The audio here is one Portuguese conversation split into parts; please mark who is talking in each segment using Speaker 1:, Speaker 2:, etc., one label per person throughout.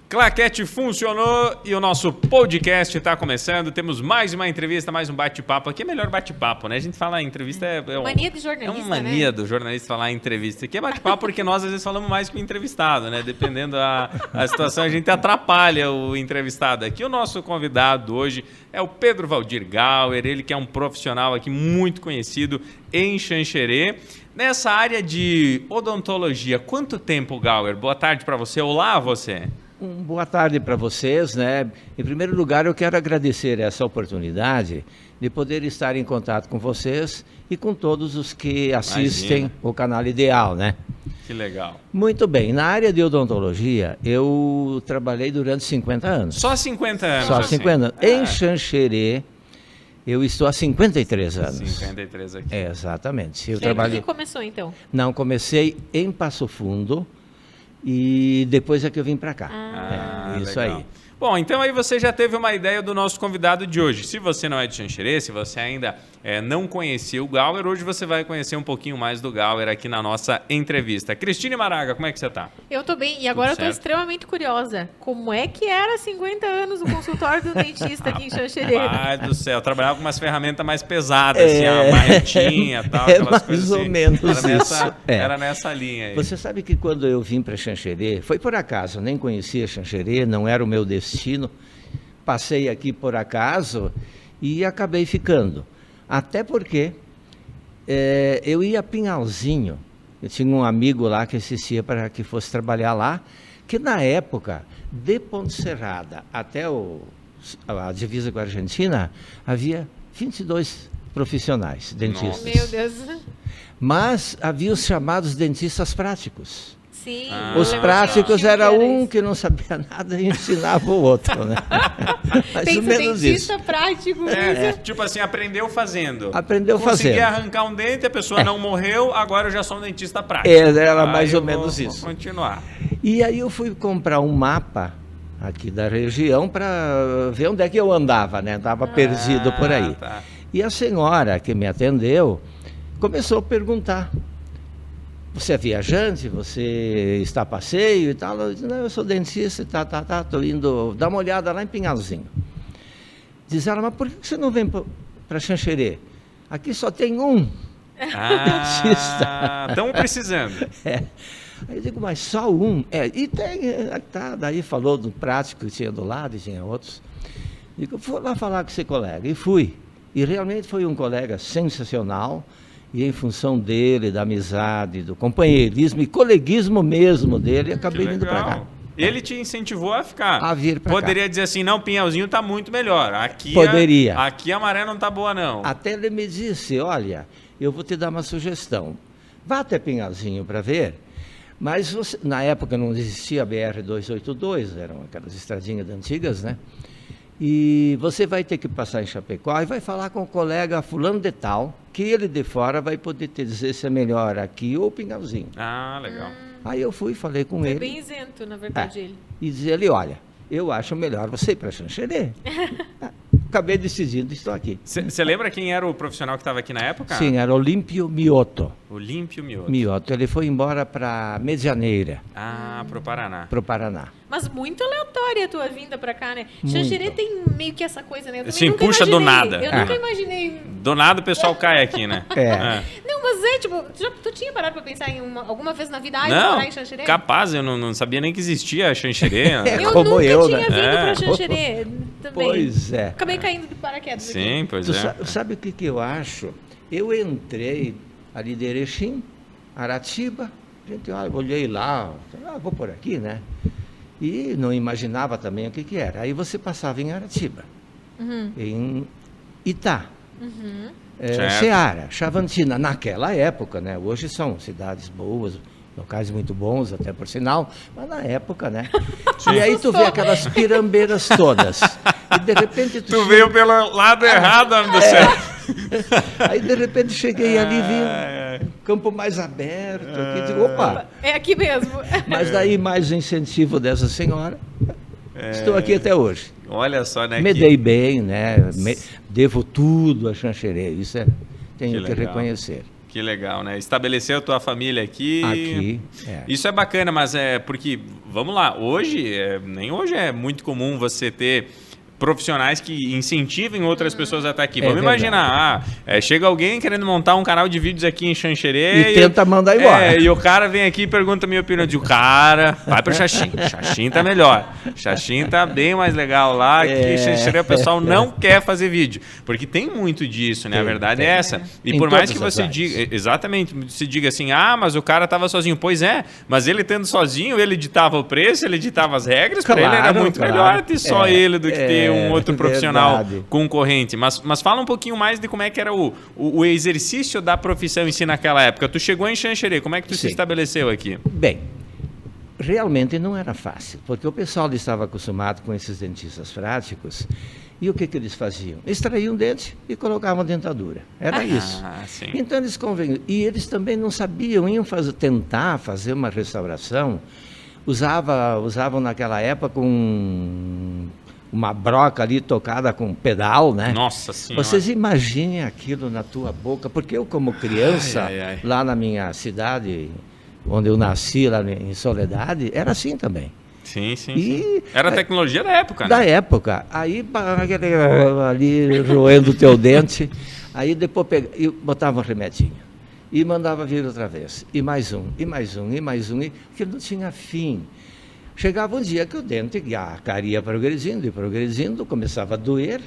Speaker 1: Claquete funcionou e o nosso podcast está começando. Temos mais uma entrevista, mais um bate-papo. Aqui é melhor bate-papo, né? A gente fala em entrevista...
Speaker 2: Mania do jornalista,
Speaker 1: é uma mania do jornalista falar em entrevista. Aqui é bate-papo porque nós, às vezes, falamos mais que o entrevistado, né? Dependendo da situação, a gente atrapalha o entrevistado. Aqui o nosso convidado hoje é o Pedro Valdir Gauer, ele que é um profissional aqui muito conhecido em Xanxerê. Nessa área de odontologia, quanto tempo, Gauer? Boa tarde para você. Olá, você.
Speaker 3: Boa tarde para vocês, né? Em primeiro lugar, eu quero agradecer essa oportunidade de poder estar em contato com vocês e com todos os que assistem o canal Ideal, né?
Speaker 1: Que legal.
Speaker 3: Muito bem. Na área de odontologia, eu trabalhei durante 50 anos.
Speaker 1: Só 50 anos?
Speaker 3: Só
Speaker 1: assim.
Speaker 3: 50 anos. Em Xanxerê, eu estou há 53 anos.
Speaker 1: 53 aqui.
Speaker 3: É, exatamente. Eu
Speaker 2: trabalhei... Você começou, então?
Speaker 3: Não, comecei em Passo Fundo. E depois é que eu vim para cá. Isso
Speaker 1: legal.
Speaker 3: aí.
Speaker 1: Bom, então aí você já teve uma ideia do nosso convidado de hoje. Se você não é de Xanxerê, se você ainda não conhecia o Gauer, hoje você vai conhecer um pouquinho mais do Gauer aqui na nossa entrevista. Cristine Maraga, como é que você está?
Speaker 2: Eu estou bem, e agora eu estou extremamente curiosa. Como é que era 50 anos o consultório do dentista aqui em Xanxerê?
Speaker 1: Ai do céu, trabalhava com umas ferramentas mais pesadas, assim, a marretinha e tal, aquelas
Speaker 3: mais
Speaker 1: coisas
Speaker 3: ou
Speaker 1: assim.
Speaker 3: menos isso.
Speaker 1: Era nessa linha aí.
Speaker 3: Você sabe que quando eu vim para Xanxerê, foi por acaso, eu nem conhecia Xanxerê, não era o meu destino, passei aqui por acaso e acabei ficando. Até porque eu ia a Pinhalzinho, eu tinha um amigo lá que insistia para que fosse trabalhar lá, que na época, de Ponte Serrada até a divisa com a Argentina, havia 22 profissionais dentistas.
Speaker 2: Meu Deus.
Speaker 3: Mas havia os chamados dentistas práticos.
Speaker 2: Sim.
Speaker 3: Os práticos era um que não sabia nada e ensinava o outro, né? Mais ou menos
Speaker 2: dentista
Speaker 3: isso.
Speaker 2: prático.
Speaker 1: Tipo assim, aprendeu fazendo.
Speaker 3: Aprendeu fazendo.
Speaker 1: Consegui arrancar um dente, a pessoa não morreu, agora eu já sou um dentista prático.
Speaker 3: Era mais ou menos isso.
Speaker 1: Vou continuar.
Speaker 3: E aí eu fui comprar um mapa aqui da região para ver onde é que eu andava, né? Estava perdido por aí.
Speaker 1: Tá.
Speaker 3: E a senhora que me atendeu começou a perguntar: você é viajante? Você está a passeio e tal? Eu disse: não, eu sou dentista, estou indo dar uma olhada lá em Pinhalzinho. Diz ela: mas por que você não vem para Xanxerê? Aqui só tem um dentista.
Speaker 1: Estão precisando.
Speaker 3: Aí eu digo: mas só um? E tem, daí falou do prático que tinha do lado e tinha outros. Digo: vou lá falar com esse colega. E fui. E realmente foi um colega sensacional. E em função dele, da amizade, do companheirismo e coleguismo mesmo dele, acabei vindo para cá.
Speaker 1: Ele te incentivou a ficar.
Speaker 3: A vir para cá.
Speaker 1: Poderia dizer assim: não, Pinhalzinho está muito melhor. Aqui
Speaker 3: Poderia.
Speaker 1: Aqui a maré não está boa, não.
Speaker 3: Até ele me disse: olha, eu vou te dar uma sugestão. Vá até Pinhalzinho para ver. Mas na época não existia a BR-282, eram aquelas estradinhas antigas, né? E você vai ter que passar em Chapecó e vai falar com o colega fulano de tal, que ele de fora vai poder te dizer se é melhor aqui ou Pinhalzinho.
Speaker 1: Legal.
Speaker 3: Aí eu fui, falei com ele.
Speaker 2: Foi bem isento, na verdade, ele.
Speaker 3: E dizer ele: olha, eu acho melhor você ir para Xanxerê. Acabei decidindo, estou aqui.
Speaker 1: Você lembra quem era o profissional que estava aqui na época?
Speaker 3: Sim, era Olímpio Mioto.
Speaker 1: Olímpio Mioto.
Speaker 3: Mioto, ele foi embora para Medianeira.
Speaker 1: Pro Paraná.
Speaker 3: Para o Paraná.
Speaker 2: Mas muito aleatória a tua vinda pra cá, né? Xanxerê tem meio que essa coisa, né? Eu
Speaker 1: Sim, puxa do nada.
Speaker 2: Eu nunca imaginei.
Speaker 1: Do nada o pessoal cai aqui, né?
Speaker 2: Não, mas tipo, tu tinha parado pra pensar em alguma vez na vida, morar em Xanxerê?
Speaker 1: Capaz, eu não sabia nem que existia Xanxerê.
Speaker 2: Eu
Speaker 3: como
Speaker 2: nunca
Speaker 3: eu,
Speaker 2: tinha
Speaker 3: né?
Speaker 2: vindo pra Xanxerê também.
Speaker 3: Pois é.
Speaker 2: Acabei caindo de paraquedas aqui.
Speaker 1: Sim, pois é.
Speaker 3: Sabe o que eu acho? Eu entrei ali de Erechim, Aratiba, gente, olhei lá, vou por aqui, né? E não imaginava também o que era. Aí você passava em Aratiba, em Itá, Ceará, Chavantina, naquela época, né? Hoje são cidades boas, locais muito bons, até por sinal, mas na época, né?
Speaker 1: Sim.
Speaker 3: E aí tu vê aquelas pirambeiras todas. E de repente
Speaker 1: tu veio pelo lado errado, homem do céu.
Speaker 3: Aí de repente cheguei ali e vi um campo mais aberto. Aqui, digo, opa!
Speaker 2: É aqui mesmo.
Speaker 3: Mas daí mais incentivo dessa senhora. Estou aqui até hoje.
Speaker 1: Olha só, né?
Speaker 3: Me dei bem, né? Devo tudo a Xanxerê. Isso tenho que reconhecer.
Speaker 1: Que legal, né? Estabeleceu tua família aqui.
Speaker 3: Aqui,
Speaker 1: Isso é bacana, mas é porque vamos lá, hoje, nem hoje é muito comum você ter profissionais que incentivem outras pessoas a estar aqui. Vamos imaginar, chega alguém querendo montar um canal de vídeos aqui em Xanxerê
Speaker 3: e tenta mandar embora.
Speaker 1: E o cara vem aqui e pergunta a minha opinião. Eu digo, cara, vai pro Xaxim. Xaxim tá melhor. Xaxim tá bem mais legal lá, que Xanxerê o pessoal não quer fazer vídeo. Porque tem muito disso, né? A verdade é essa. E por mais que você diga, exatamente, se diga assim, mas o cara tava sozinho. Pois é, mas ele tendo sozinho, ele ditava o preço, ele ditava as regras, para ele era muito melhor ter só ele do que ter um outro profissional concorrente. Mas fala um pouquinho mais de como é que era o exercício da profissão em si naquela época. Tu chegou em Xanxerê, como é que tu se estabeleceu aqui?
Speaker 3: Bem, realmente não era fácil, porque o pessoal estava acostumado com esses dentistas práticos. E o que eles faziam? Extraíam um dente e colocavam dentadura. Era isso.
Speaker 1: Sim.
Speaker 3: Então eles convinham. E eles também não sabiam, iam tentar fazer uma restauração. Usavam naquela época uma broca ali tocada com pedal, né?
Speaker 1: Nossa Senhora!
Speaker 3: Vocês imaginem aquilo na tua boca, porque eu como criança, lá na minha cidade, onde eu nasci, lá em Soledade, era assim também.
Speaker 1: Sim. Era a tecnologia da época, né?
Speaker 3: Da época. Aí, ali, roendo o teu dente, aí depois botava um remedinho. E mandava vir outra vez. E mais um, e mais um, e mais um, que não tinha fim. Chegava um dia que o dente, a cara ia progredindo, começava a doer.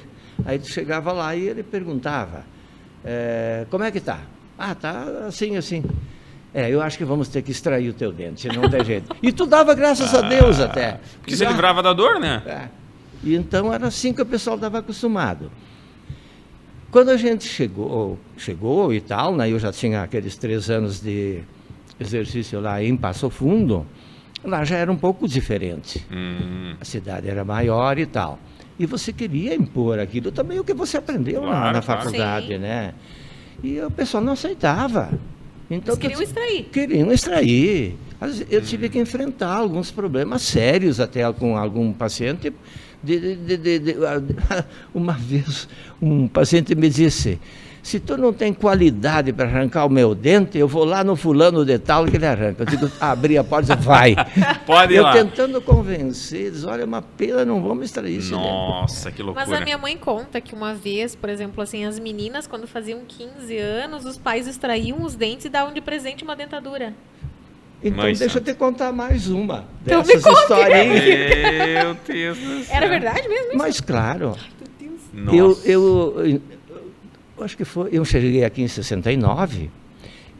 Speaker 3: Aí tu chegava lá e ele perguntava, como é que tá? Tá assim. Eu acho que vamos ter que extrair o teu dente, não tem jeito. E tu dava graças a Deus até.
Speaker 1: Porque você livrava da dor, né?
Speaker 3: E então era assim que o pessoal estava acostumado. Quando a gente chegou e tal, né, eu já tinha aqueles 3 anos de exercício lá em Passo Fundo, lá já era um pouco diferente. A cidade era maior e tal. E você queria impor aquilo também, o que você aprendeu na faculdade, né? E o pessoal não aceitava. Então, queriam extrair. Eu tive que enfrentar alguns problemas sérios até com algum paciente. Uma vez, um paciente me disse, se tu não tem qualidade para arrancar o meu dente, eu vou lá no fulano de tal que ele arranca. Eu digo, abri a porta e disse, vai.
Speaker 1: Pode ir lá.
Speaker 3: Eu tentando convencer, eles, olha, uma pena, não vamos extrair isso.
Speaker 1: Nossa, que loucura.
Speaker 2: Mas a minha mãe conta que uma vez, por exemplo, assim, as meninas, quando faziam 15 anos, os pais extraíam os dentes e davam de presente uma dentadura.
Speaker 3: Então, deixa eu te contar mais uma
Speaker 2: então
Speaker 3: dessas historinhas.
Speaker 1: Meu Deus do céu.
Speaker 2: Era verdade mesmo isso?
Speaker 3: Mas, claro.
Speaker 2: Ai, meu Deus.
Speaker 3: Eu acho que foi, eu cheguei aqui em 69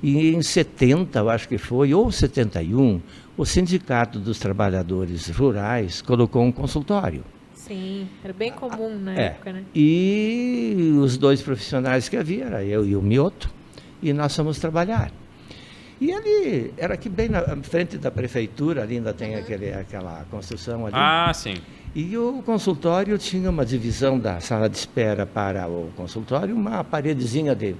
Speaker 3: e em 70, eu acho que foi, ou 71, o Sindicato dos Trabalhadores Rurais colocou um consultório.
Speaker 2: Sim, era bem comum na época, né?
Speaker 3: E os 2 profissionais que havia, era eu e o Mioto, e nós fomos trabalhar. E ali, era aqui bem na frente da prefeitura, ali ainda tem aquela construção ali.
Speaker 1: Sim.
Speaker 3: E o consultório tinha uma divisão da sala de espera para o consultório, uma paredezinha de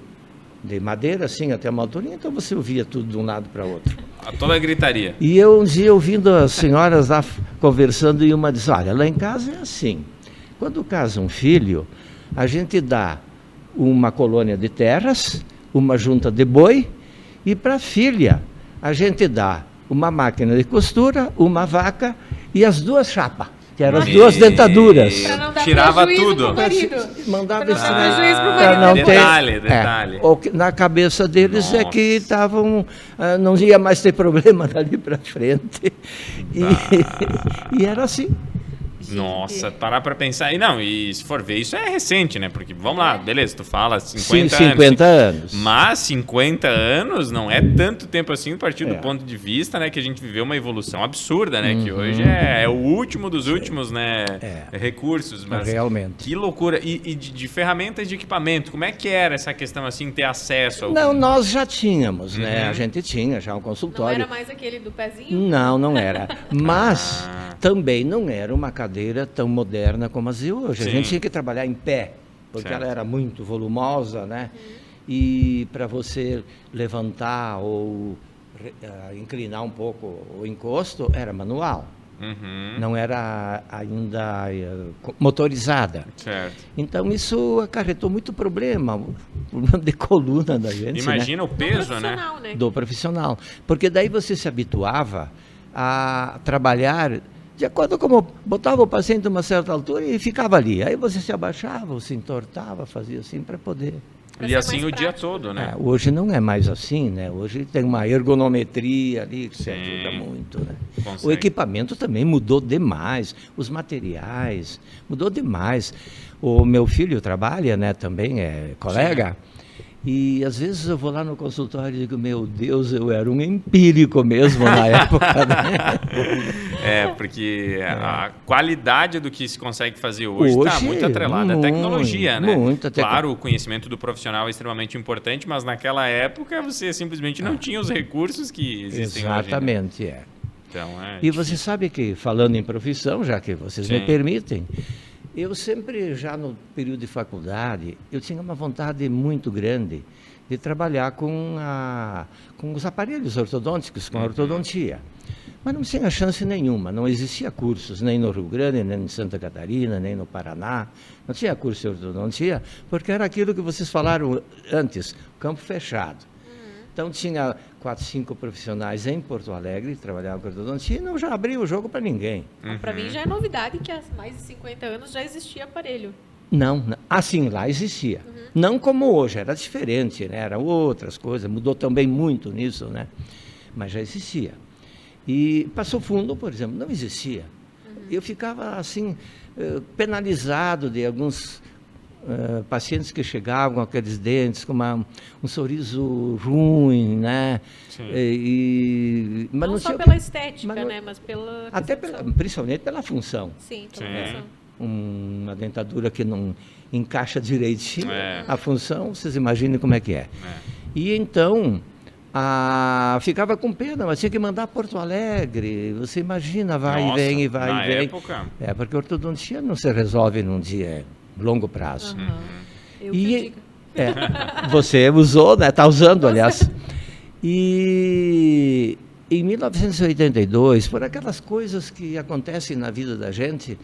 Speaker 3: madeira, assim, até uma altura, então você ouvia tudo de um lado para o outro.
Speaker 1: Toda a gritaria.
Speaker 3: E eu um dia ouvindo as senhoras lá conversando, e uma diz, olha, lá em casa é assim, quando casa um filho, a gente dá uma colônia de terras, uma junta de boi, e para a filha, a gente dá uma máquina de costura, uma vaca e as 2 chapas, que eram as 2 dentaduras.
Speaker 2: Pra não dar
Speaker 1: tirava
Speaker 2: prejuízo
Speaker 1: tudo.
Speaker 2: pro marido.
Speaker 3: Mandava
Speaker 2: Pra não dar prejuízo pro marido.
Speaker 3: não
Speaker 1: Detalhe.
Speaker 3: Na cabeça deles é que estavam, não ia mais ter problema dali para frente. E era assim.
Speaker 1: Nossa, parar para pensar. E se for ver, isso é recente, né? Porque, vamos lá, beleza, tu fala 50
Speaker 3: anos.
Speaker 1: Mas 50 anos não é tanto tempo assim, a partir do ponto de vista, né, que a gente viveu uma evolução absurda, né? Que hoje é o último dos últimos, né, recursos. Mas
Speaker 3: realmente.
Speaker 1: Que loucura. E de ferramentas de equipamento, como é que era essa questão, assim, ter acesso ao...
Speaker 3: Não, nós já tínhamos, né? A gente tinha já um consultório.
Speaker 2: Não era mais aquele do pezinho?
Speaker 3: Não era. Mas também não era uma cadeira tão moderna como as de hoje.
Speaker 1: Sim.
Speaker 3: A gente tinha que trabalhar em pé, porque ela era muito volumosa, né? E para você levantar ou inclinar um pouco o encosto, era manual. Não era ainda motorizada.
Speaker 1: Certo.
Speaker 3: Então isso acarretou muito problema de coluna da gente.
Speaker 1: Imagina, né? O peso,
Speaker 2: né?
Speaker 3: Do profissional. Porque daí você se habituava a trabalhar de acordo com como botava o paciente a uma certa altura e ficava ali. Aí você se abaixava, se entortava, fazia assim para poder...
Speaker 2: Pra
Speaker 1: E
Speaker 2: ser
Speaker 1: assim
Speaker 2: mais
Speaker 1: o dia
Speaker 2: prático,
Speaker 1: todo, né?
Speaker 3: Hoje não é mais assim, né? Hoje tem uma ergonometria ali que se
Speaker 1: Sim.
Speaker 3: ajuda muito, né?
Speaker 1: Consegue.
Speaker 3: O equipamento também mudou demais, os materiais, mudou demais. O meu filho trabalha, né, também é colega, e às vezes eu vou lá no consultório e digo, meu Deus, eu era um empírico mesmo na época, né?
Speaker 1: Porque a qualidade do que se consegue fazer hoje está muito atrelada à tecnologia, né? Claro, o conhecimento do profissional é extremamente importante, mas naquela época você simplesmente não tinha os recursos que existem hoje.
Speaker 3: Exatamente, é.
Speaker 1: Então,
Speaker 3: E você sabe que, falando em profissão, já que vocês me permitem, eu sempre, já no período de faculdade, eu tinha uma vontade muito grande de trabalhar com os aparelhos ortodônticos, com a ortodontia. Mas não tinha chance nenhuma, não existia cursos, nem no Rio Grande, nem em Santa Catarina, nem no Paraná. Não tinha curso de ortodontia, porque era aquilo que vocês falaram antes, campo fechado. Então tinha 4, 5 profissionais em Porto Alegre que trabalhavam com ortodontia e não já abria o jogo para ninguém.
Speaker 2: Para mim já é novidade que há mais de 50 anos já existia aparelho.
Speaker 3: Não, assim, lá existia. Não como hoje, era diferente, né? Eram outras coisas, mudou também muito nisso, né? Mas já existia. E Passo Fundo, por exemplo, não existia. Eu ficava assim, penalizado de alguns pacientes que chegavam com aqueles dentes, com um sorriso ruim, né?
Speaker 2: Mas não só pela estética, né? Mas pela...
Speaker 3: Até principalmente pela função.
Speaker 2: Sim, pela função.
Speaker 3: Uma dentadura que não encaixa direitinho, a função, vocês imaginem como é que é. E então... ficava com pena, mas tinha que mandar Porto Alegre. Você imagina, vai e vem, e vai e vem.
Speaker 1: Época...
Speaker 3: porque a ortodontia não se resolve num dia, longo prazo.
Speaker 2: Eu que digo.
Speaker 3: Você usou, né? Está usando, aliás. E em 1982, por aquelas coisas que acontecem na vida da gente,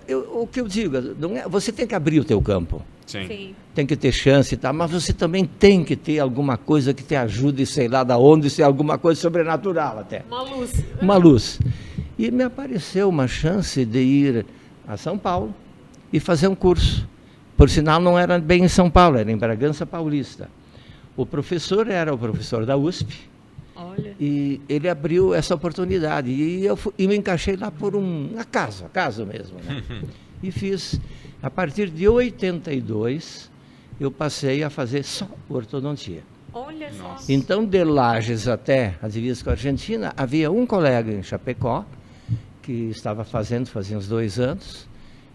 Speaker 3: o que eu digo, você tem que abrir o teu campo.
Speaker 1: Sim.
Speaker 3: Tem que ter chance e tal, mas você também tem que ter alguma coisa que te ajude, sei lá da onde, se é alguma coisa sobrenatural até.
Speaker 2: Uma luz.
Speaker 3: Uma luz. E me apareceu uma chance de ir a São Paulo e fazer um curso. Por sinal, não era bem em São Paulo, era em Bragança Paulista. O professor era o professor da USP.
Speaker 2: Olha.
Speaker 3: E ele abriu essa oportunidade. E eu me encaixei lá por acaso mesmo, né? E fiz... A partir de 82, eu passei a fazer só ortodontia.
Speaker 2: Olha só.
Speaker 3: Então, de Lages até a divisa com a Argentina, havia um colega em Chapecó, que estava fazia uns 2 anos,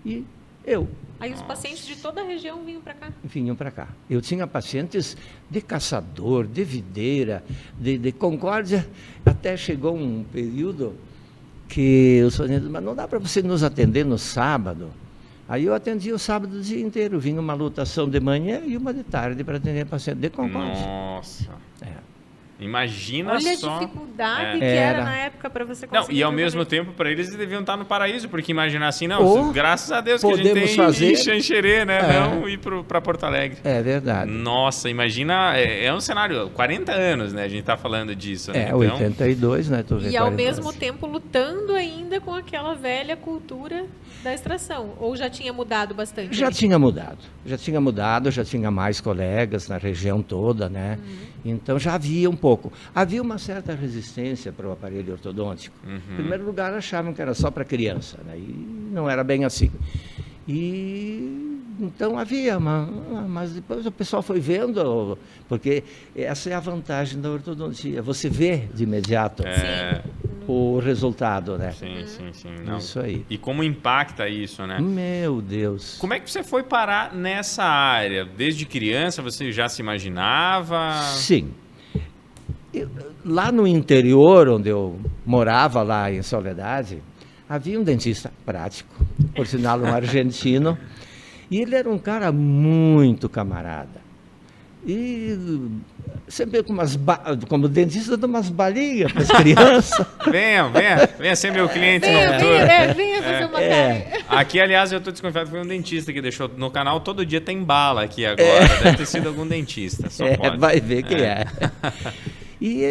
Speaker 3: e eu.
Speaker 2: Aí os pacientes de toda a região vinham para cá?
Speaker 3: Vinham para cá. Eu tinha pacientes de Caçador, de Videira, de Concórdia, até chegou um período que os pacientes, mas não dá para você nos atender no sábado. Aí eu atendia o sábado o dia inteiro, vinha uma lotação de manhã e uma de tarde para atender paciente de Concórdia.
Speaker 1: Nossa! Imagina
Speaker 2: Olha
Speaker 1: só.
Speaker 2: a dificuldade que era na época para você conseguir.
Speaker 1: Não, e ao mesmo tempo, para eles deviam estar no paraíso, porque imaginar assim, graças a Deus que a gente tem em Xanxerê, né? Não ir para Porto Alegre.
Speaker 3: É verdade.
Speaker 1: Nossa, imagina, é um cenário, 40 anos, né? A gente está falando disso, né?
Speaker 3: Então, 82, né?
Speaker 2: E ao mesmo tempo lutando ainda com aquela velha cultura da extração, ou já tinha mudado bastante?
Speaker 3: Já tinha mudado, já tinha mais colegas na região toda, né? Então já havia um pouco. Havia uma certa resistência para o aparelho ortodôntico. Em primeiro lugar, achavam que era só para criança, né? E não era bem assim. E então havia, mas depois o pessoal foi vendo, porque essa é a vantagem da ortodontia. Você vê de imediato o resultado, né?
Speaker 1: Sim. Não.
Speaker 3: Isso aí.
Speaker 1: E como impacta isso, né?
Speaker 3: Meu Deus.
Speaker 1: Como é que você foi parar nessa área? Desde criança você já se imaginava?
Speaker 3: Sim. Lá no interior, onde eu morava, lá em Soledade, havia um dentista prático, por sinal um argentino, e ele era um cara muito camarada. E sempre com como dentista, dá umas balinhas para as crianças.
Speaker 1: Venha ser meu cliente noturno.
Speaker 2: Venha fazer uma carinha.
Speaker 1: Aqui, aliás, eu estou desconfiado que foi um dentista que deixou no canal, todo dia tem bala aqui agora. Deve ter sido algum dentista, só pode.
Speaker 3: Vai ver quem é. E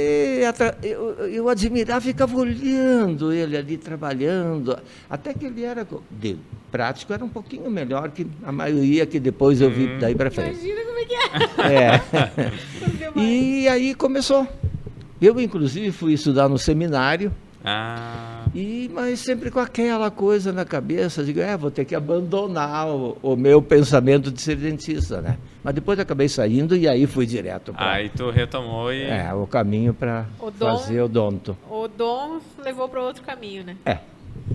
Speaker 3: eu admirava, ficava olhando ele ali trabalhando, até que ele era, de prático, era um pouquinho melhor que a maioria que depois eu vi daí para frente.
Speaker 2: Imagina como é que é.
Speaker 3: E aí começou. Eu, inclusive, fui estudar no seminário, mas sempre com aquela coisa na cabeça, digo, vou ter que abandonar o meu pensamento de ser dentista, né? Mas depois eu acabei saindo e aí fui direto para...
Speaker 1: Aí tu retomou e...
Speaker 3: o caminho para fazer odonto.
Speaker 2: O Dom levou para outro caminho, né?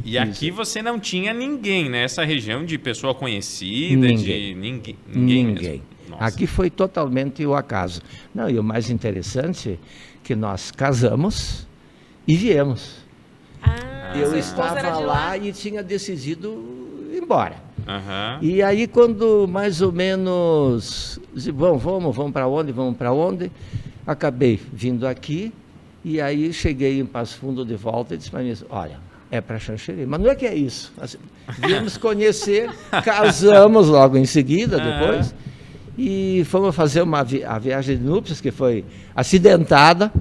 Speaker 1: E aqui você não tinha ninguém, né? Essa região de pessoa conhecida, ninguém mesmo. Nossa.
Speaker 3: Aqui foi totalmente o acaso. Não, e o mais interessante que nós casamos e viemos. Eu estava lá e tinha decidido ir embora. E aí quando mais ou menos, vamos para onde, acabei vindo aqui e aí cheguei em Passo Fundo de volta e disse para mim, olha, é para Xanxerê, mas não é que é isso. Nós viemos conhecer, casamos logo em seguida, depois, e fomos fazer a viagem de núpcias, que foi acidentada,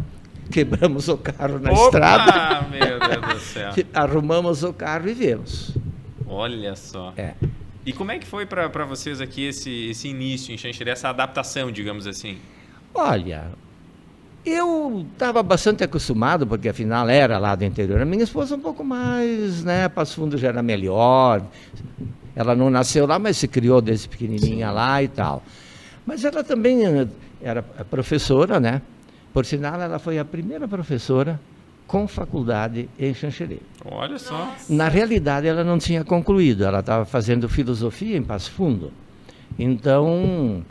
Speaker 3: quebramos o carro na estrada.
Speaker 1: Meu Deus do céu.
Speaker 3: Arrumamos o carro e viemos.
Speaker 1: Olha só. E como é que foi para vocês aqui esse início em Xanxerê, essa adaptação, digamos assim?
Speaker 3: Olha, eu estava bastante acostumado, porque afinal era lá do interior. A minha esposa um pouco mais, né? Passo Fundo já era melhor. Ela não nasceu lá, mas se criou desde pequenininha lá e tal. Mas ela também era professora, né? Por sinal, ela foi a primeira professora com faculdade em Xanxerê.
Speaker 1: Olha só.
Speaker 3: Na realidade, ela não tinha concluído. Ela estava fazendo filosofia em Passo Fundo. Então,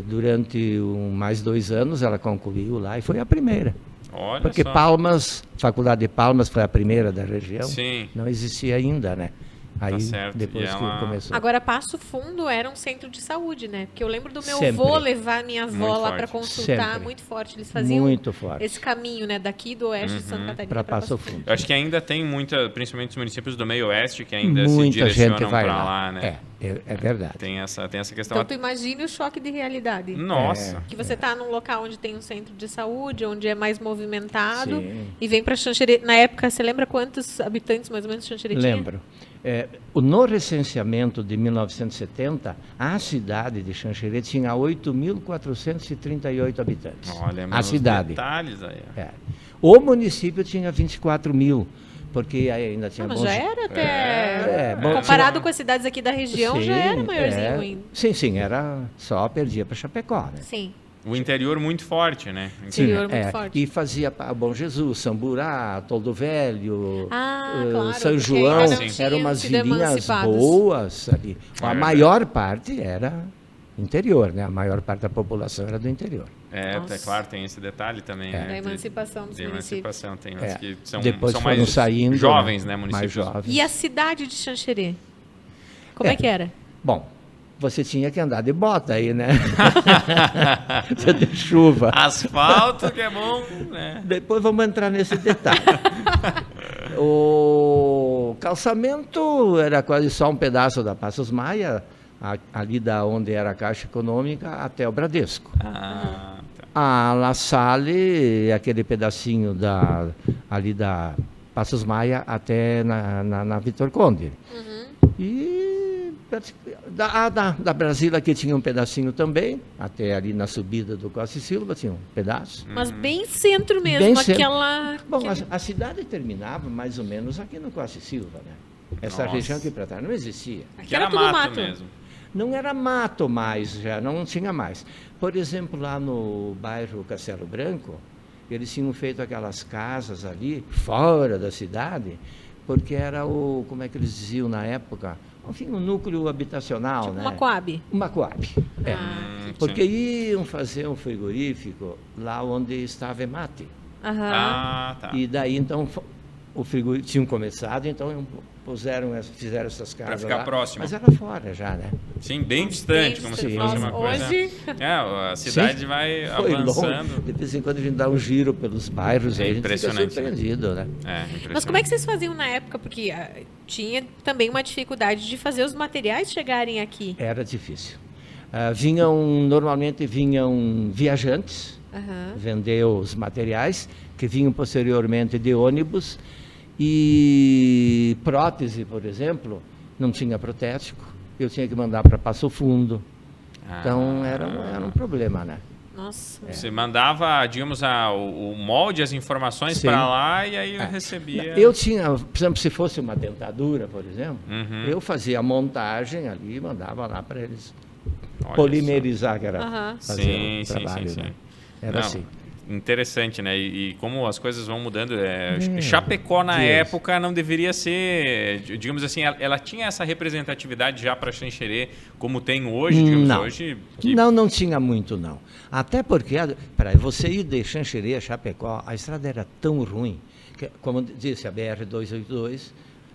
Speaker 3: durante mais 2 anos, ela concluiu lá e foi a primeira.
Speaker 1: Olha
Speaker 3: porque
Speaker 1: só.
Speaker 3: Palmas, Faculdade de Palmas foi a primeira da região.
Speaker 1: Sim.
Speaker 3: Não existia ainda, né? Aí,
Speaker 1: certo.
Speaker 3: depois que começou.
Speaker 2: Agora, Passo Fundo era um centro de saúde, né? Porque eu lembro do meu
Speaker 3: Sempre.
Speaker 2: avô levar minha avó
Speaker 1: Muito
Speaker 2: lá para
Speaker 1: forte.
Speaker 2: consultar,
Speaker 3: Sempre.
Speaker 2: muito forte. Eles faziam
Speaker 3: Muito forte.
Speaker 2: esse caminho, né? Daqui do oeste de Santa Catarina
Speaker 3: Para Passo Fundo.
Speaker 1: Eu acho que ainda tem muita, principalmente os municípios do meio oeste, que ainda se
Speaker 3: Muita
Speaker 1: direcionam
Speaker 3: gente vai
Speaker 1: para
Speaker 3: lá.
Speaker 1: lá, né?
Speaker 3: É verdade.
Speaker 1: Tem essa questão.
Speaker 2: Então, tu imagine o choque de realidade.
Speaker 1: Nossa.
Speaker 2: Que você está num local onde tem um centro de saúde, onde é mais movimentado,
Speaker 3: Sim.
Speaker 2: e vem para Xanxerê. Na época, você lembra quantos habitantes mais ou menos Xanxerê tinha?
Speaker 3: Lembro. No recenseamento de 1970, a cidade de Xanxerê tinha 8.438 habitantes.
Speaker 1: Olha,
Speaker 3: a cidade.
Speaker 1: Detalhes aí.
Speaker 3: O município tinha 24.000, porque aí ainda tinha
Speaker 2: Mas já era até...
Speaker 3: bom,
Speaker 2: comparado com as cidades aqui da região, já era maiorzinho ainda.
Speaker 3: Sim, era só perdia para Chapecó, né?
Speaker 2: Sim.
Speaker 1: O interior muito forte, né?
Speaker 2: Interior muito forte.
Speaker 3: E fazia Bom Jesus, Samburá, Toldo Velho,
Speaker 2: claro,
Speaker 3: São João, eram umas vilinhas boas ali. A maior parte era interior, né? A maior parte da população era do interior.
Speaker 1: Claro, tem esse detalhe também. Né?
Speaker 2: Da emancipação dos municípios.
Speaker 1: Tem uns que são,
Speaker 3: Depois
Speaker 1: são
Speaker 3: foram
Speaker 1: mais
Speaker 3: saindo,
Speaker 1: jovens, né?
Speaker 3: Mais
Speaker 1: Municípios.
Speaker 3: jovens.
Speaker 2: E a cidade de Xanxerê? Como é que era?
Speaker 3: Bom, você tinha que andar de bota aí, né? Você tem chuva.
Speaker 1: Asfalto que é bom, né?
Speaker 3: Depois vamos entrar nesse detalhe. O calçamento era quase só um pedaço da Passos Maia, ali da onde era a Caixa Econômica até o Bradesco.
Speaker 1: Tá.
Speaker 3: A La Salle, aquele pedacinho ali da Passos Maia até na Vitor Conde. E da Brasília, que tinha um pedacinho também, até ali na subida do Costa e Silva tinha um pedaço.
Speaker 2: Mas bem centro mesmo,
Speaker 3: Bem centro.
Speaker 2: aquela...
Speaker 3: Bom, a cidade terminava mais ou menos aqui no Costa e Silva, né? Essa
Speaker 1: Nossa.
Speaker 3: região aqui para trás não existia.
Speaker 2: Aqui
Speaker 1: Que
Speaker 2: era
Speaker 1: era
Speaker 2: tudo
Speaker 1: mato mesmo.
Speaker 3: Não era mato mais, já não tinha mais. Por exemplo, lá no bairro Castelo Branco, eles tinham feito aquelas casas ali, fora da cidade, porque era como é que eles diziam na época? Enfim, um núcleo habitacional,
Speaker 2: Tipo
Speaker 3: né?
Speaker 2: uma Coab.
Speaker 3: Uma Coab, porque
Speaker 1: sim.
Speaker 3: iam fazer um frigorífico lá onde estava Emate.
Speaker 1: Tá.
Speaker 3: E daí, então, o frigorífico tinham começado, então fizeram essas casas
Speaker 1: Pra ficar
Speaker 3: lá,
Speaker 1: próximo.
Speaker 3: mas era fora já, né?
Speaker 1: Sim, bem distante, como se fosse uma coisa.
Speaker 2: Hoje...
Speaker 1: a cidade
Speaker 3: Sim,
Speaker 1: vai
Speaker 3: foi
Speaker 1: avançando.
Speaker 3: longe. De vez em quando a gente dá um giro pelos bairros, aí a gente fica
Speaker 1: impressionante,
Speaker 3: surpreendido, né?
Speaker 1: Impressionante.
Speaker 2: Mas como é que vocês faziam na época? Porque tinha também uma dificuldade de fazer os materiais chegarem aqui.
Speaker 3: Era difícil. Normalmente vinham viajantes, vender os materiais que vinham posteriormente de ônibus. E prótese, por exemplo, não tinha protético, eu tinha que mandar para Passo Fundo. Então era um problema, né?
Speaker 2: Nossa.
Speaker 1: Você mandava, digamos, o molde, as informações para lá e aí eu recebia.
Speaker 3: Eu tinha, por exemplo, se fosse uma dentadura, por exemplo, eu fazia a montagem ali e mandava lá para eles.
Speaker 1: Olha
Speaker 3: polimerizar, que era fazer o trabalho.
Speaker 1: Sim.
Speaker 3: Né? Era assim.
Speaker 1: Interessante, né? E como as coisas vão mudando. Chapecó, na época, não deveria ser... Digamos assim, ela tinha essa representatividade já para Xanxerê, como tem hoje, digamos, hoje?
Speaker 3: Não tinha muito, não. Até porque, para você ir de Xanxerê a Chapecó, a estrada era tão ruim, que, como disse, a BR-282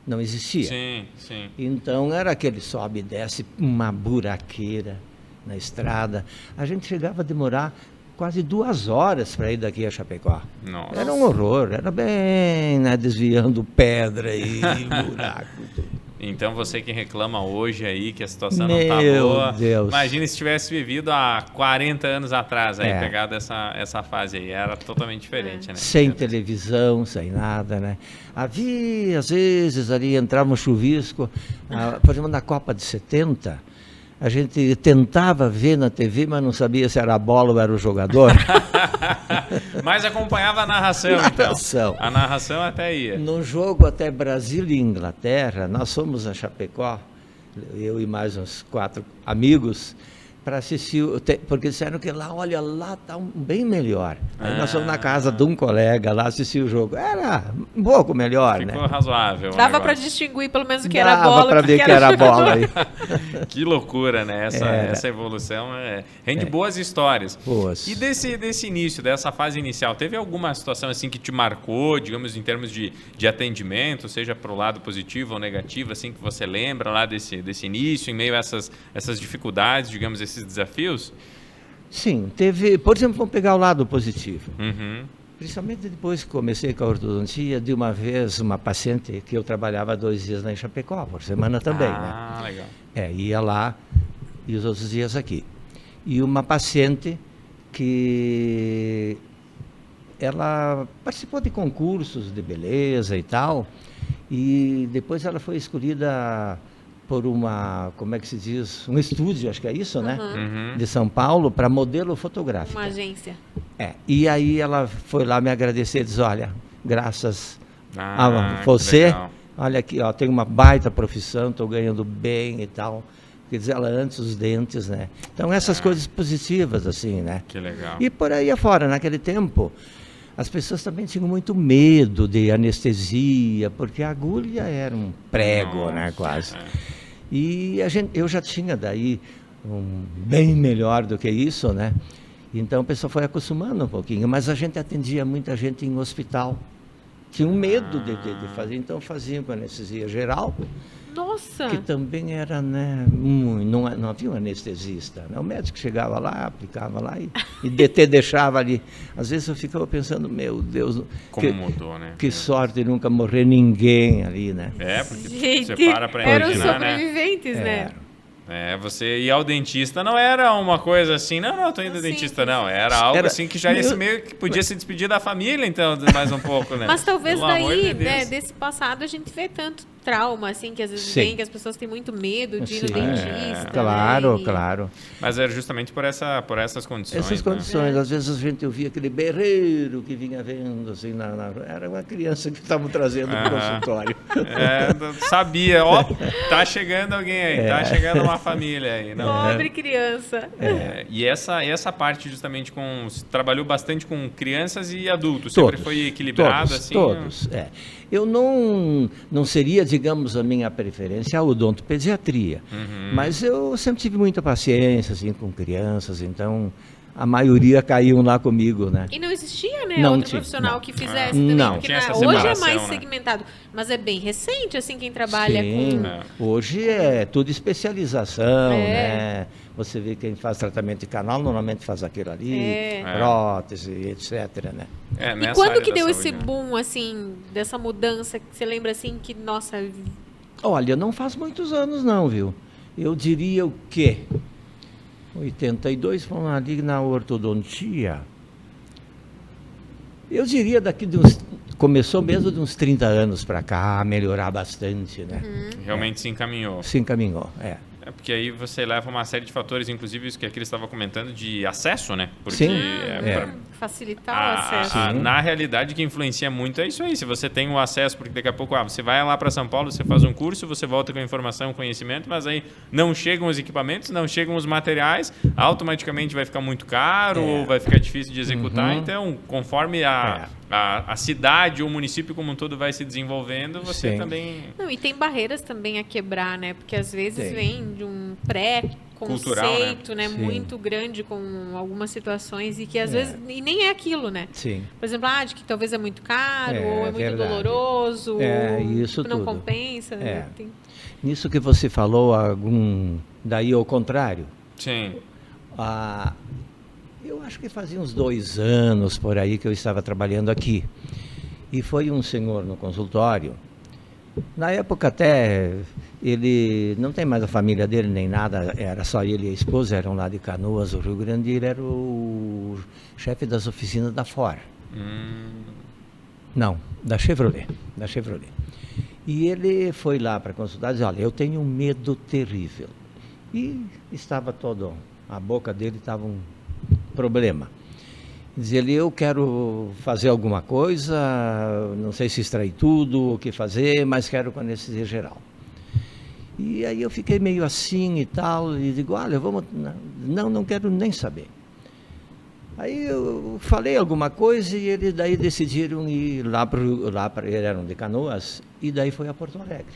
Speaker 3: não existia.
Speaker 1: Sim.
Speaker 3: Então, era aquele sobe e desce, uma buraqueira na estrada. A gente chegava a demorar quase 2 horas para ir daqui a Chapecó.
Speaker 1: Nossa.
Speaker 3: Era um horror, era bem, né, desviando pedra e buraco. Tudo.
Speaker 1: Então você que reclama hoje aí que a situação não está
Speaker 3: Meu
Speaker 1: boa,
Speaker 3: Deus.
Speaker 1: imagina se tivesse vivido há 40 anos atrás, aí pegado essa fase aí, era totalmente diferente, né?
Speaker 3: Sem televisão, sem nada, né? Havia, às vezes, ali entrava um chuvisco, por exemplo, na Copa de 70, a gente tentava ver na TV, mas não sabia se era a bola ou era o jogador.
Speaker 1: Mas acompanhava a narração, então. A narração até ia.
Speaker 3: No jogo até Brasil e Inglaterra, nós fomos a Chapecó, eu e mais uns 4 amigos, para assistir, porque disseram que lá, olha, lá está bem melhor. Aí nós fomos na casa de um colega lá assistir o jogo. Era um pouco melhor,
Speaker 1: Ficou
Speaker 3: né?
Speaker 2: razoável. Dava para distinguir pelo menos o que era bola.
Speaker 3: Dava para ver que era bola aí.
Speaker 1: Que loucura, né? Essa evolução rende boas histórias.
Speaker 3: Boas.
Speaker 1: E desse início, dessa fase inicial, teve alguma situação assim que te marcou, digamos, em termos de atendimento, seja para o lado positivo ou negativo, assim, que você lembra lá desse início, em meio a essas dificuldades, digamos, esses desafios?
Speaker 3: Sim, teve, por exemplo, vamos pegar o lado positivo. Principalmente depois que comecei com a ortodontia, de uma vez uma paciente que eu trabalhava 2 dias lá em Chapecó, por semana também, né?
Speaker 1: Legal.
Speaker 3: Ia lá e os outros dias aqui. E uma paciente que ela participou de concursos de beleza e tal, e depois ela foi escolhida por como é que se diz? Um estúdio, acho que é isso, né? De São Paulo, para modelo fotográfico.
Speaker 2: Uma agência.
Speaker 3: E aí ela foi lá me agradecer e disse, olha, graças a você, olha aqui, ó, tenho uma baita profissão, estou ganhando bem e tal. Quer dizer, ela antes os dentes, né? Então essas coisas positivas, assim, né?
Speaker 1: Que legal.
Speaker 3: E por aí afora, naquele tempo, as pessoas também tinham muito medo de anestesia, porque a agulha era um prego, né, quase. E eu já tinha daí bem melhor do que isso, né? Então a pessoa foi acostumando um pouquinho, mas a gente atendia muita gente em hospital. Tinha um medo de fazer, então faziam com anestesia geral.
Speaker 2: Nossa!
Speaker 3: Que também era, né, não havia um anestesista. Né? O médico chegava lá, aplicava lá e deixava ali. Às vezes eu ficava pensando, meu Deus,
Speaker 1: como mudou, né?
Speaker 3: Que sorte nunca morrer ninguém ali, né?
Speaker 1: Porque
Speaker 2: gente,
Speaker 1: você para imaginar,
Speaker 2: eram sobreviventes, né?
Speaker 1: Você ir ao dentista não era uma coisa assim, não, tô indo ao dentista, não. Era algo assim que já ia meio que podia se despedir da família, então, mais um pouco, né?
Speaker 2: Mas talvez daí, né, desse passado, a gente vê tanto trauma, assim, que às vezes vem, que as pessoas têm muito medo de ir no dentista.
Speaker 3: Claro,
Speaker 2: né?
Speaker 3: claro.
Speaker 1: Mas era justamente por essas condições.
Speaker 3: Essas condições. Às vezes a gente ouvia aquele berreiro que vinha vendo, assim, era uma criança que estavam trazendo para o consultório.
Speaker 1: Sabia, tá chegando alguém aí, tá chegando uma família aí. Não?
Speaker 2: Pobre criança.
Speaker 1: E essa parte justamente trabalhou bastante com crianças e adultos, sempre foi equilibrado assim?
Speaker 3: Todos, Eu não seria, digamos, a minha preferência a odontopediatria, mas eu sempre tive muita paciência assim, com crianças, então a maioria caíam lá comigo, né?
Speaker 2: E não existia, né, outro profissional que fizesse também, porque hoje é mais segmentado, mas é bem recente, assim, quem trabalha com...
Speaker 3: Hoje é tudo especialização, né? Você vê quem faz tratamento de canal, normalmente faz aquilo ali, prótese, etc, né?
Speaker 2: E quando que deu esse boom, assim, dessa mudança, que você lembra, assim, que, nossa...
Speaker 3: Olha, não faz muitos anos não, viu? Eu diria o quê? 82, fomos ali na ortodontia. Eu diria começou mesmo de uns 30 anos para cá a melhorar bastante, né?
Speaker 1: Realmente se encaminhou.
Speaker 3: Se encaminhou,
Speaker 1: É porque aí você leva uma série de fatores, inclusive isso que a Cris estava comentando, de acesso, né? Porque
Speaker 3: Sim.
Speaker 2: Facilitar o acesso.
Speaker 1: na realidade, o que influencia muito é isso aí. Se você tem o acesso, porque daqui a pouco você vai lá para São Paulo, você faz um curso, você volta com informação, conhecimento, mas aí não chegam os equipamentos, não chegam os materiais, automaticamente vai ficar muito caro, ou vai ficar difícil de executar. Então, conforme a cidade ou o município como um todo vai se desenvolvendo, você também...
Speaker 2: Não, e tem barreiras também a quebrar, né? Porque às vezes vem de um
Speaker 1: Cultural,
Speaker 2: pré-conceito, né? Muito grande com algumas situações e que às vezes e nem é aquilo, né?
Speaker 3: Sim.
Speaker 2: Por exemplo, de que talvez é muito caro, ou é muito
Speaker 3: verdade.
Speaker 2: doloroso,
Speaker 3: isso
Speaker 2: ou não
Speaker 3: tudo.
Speaker 2: compensa. Né?
Speaker 3: Nisso que você falou, daí ao contrário.
Speaker 1: Sim.
Speaker 3: Eu acho que fazia uns 2 anos por aí que eu estava trabalhando aqui. E foi um senhor no consultório. Na época até, ele não tem mais a família dele nem nada, era só ele e a esposa, eram lá de Canoas, do Rio Grande, e ele era o chefe das oficinas da Ford. Não, da Chevrolet. E ele foi lá para consultar e disse, olha, eu tenho um medo terrível. E estava a boca dele estava um problema. Diz ele, eu quero fazer alguma coisa, não sei se extrair tudo, o que fazer, mas quero com anestesia geral. E aí eu fiquei meio assim e tal, e digo, olha, vamos... Não quero nem saber. Aí eu falei alguma coisa e eles daí decidiram ir lá para eles eram de Canoas, e daí foi a Porto Alegre.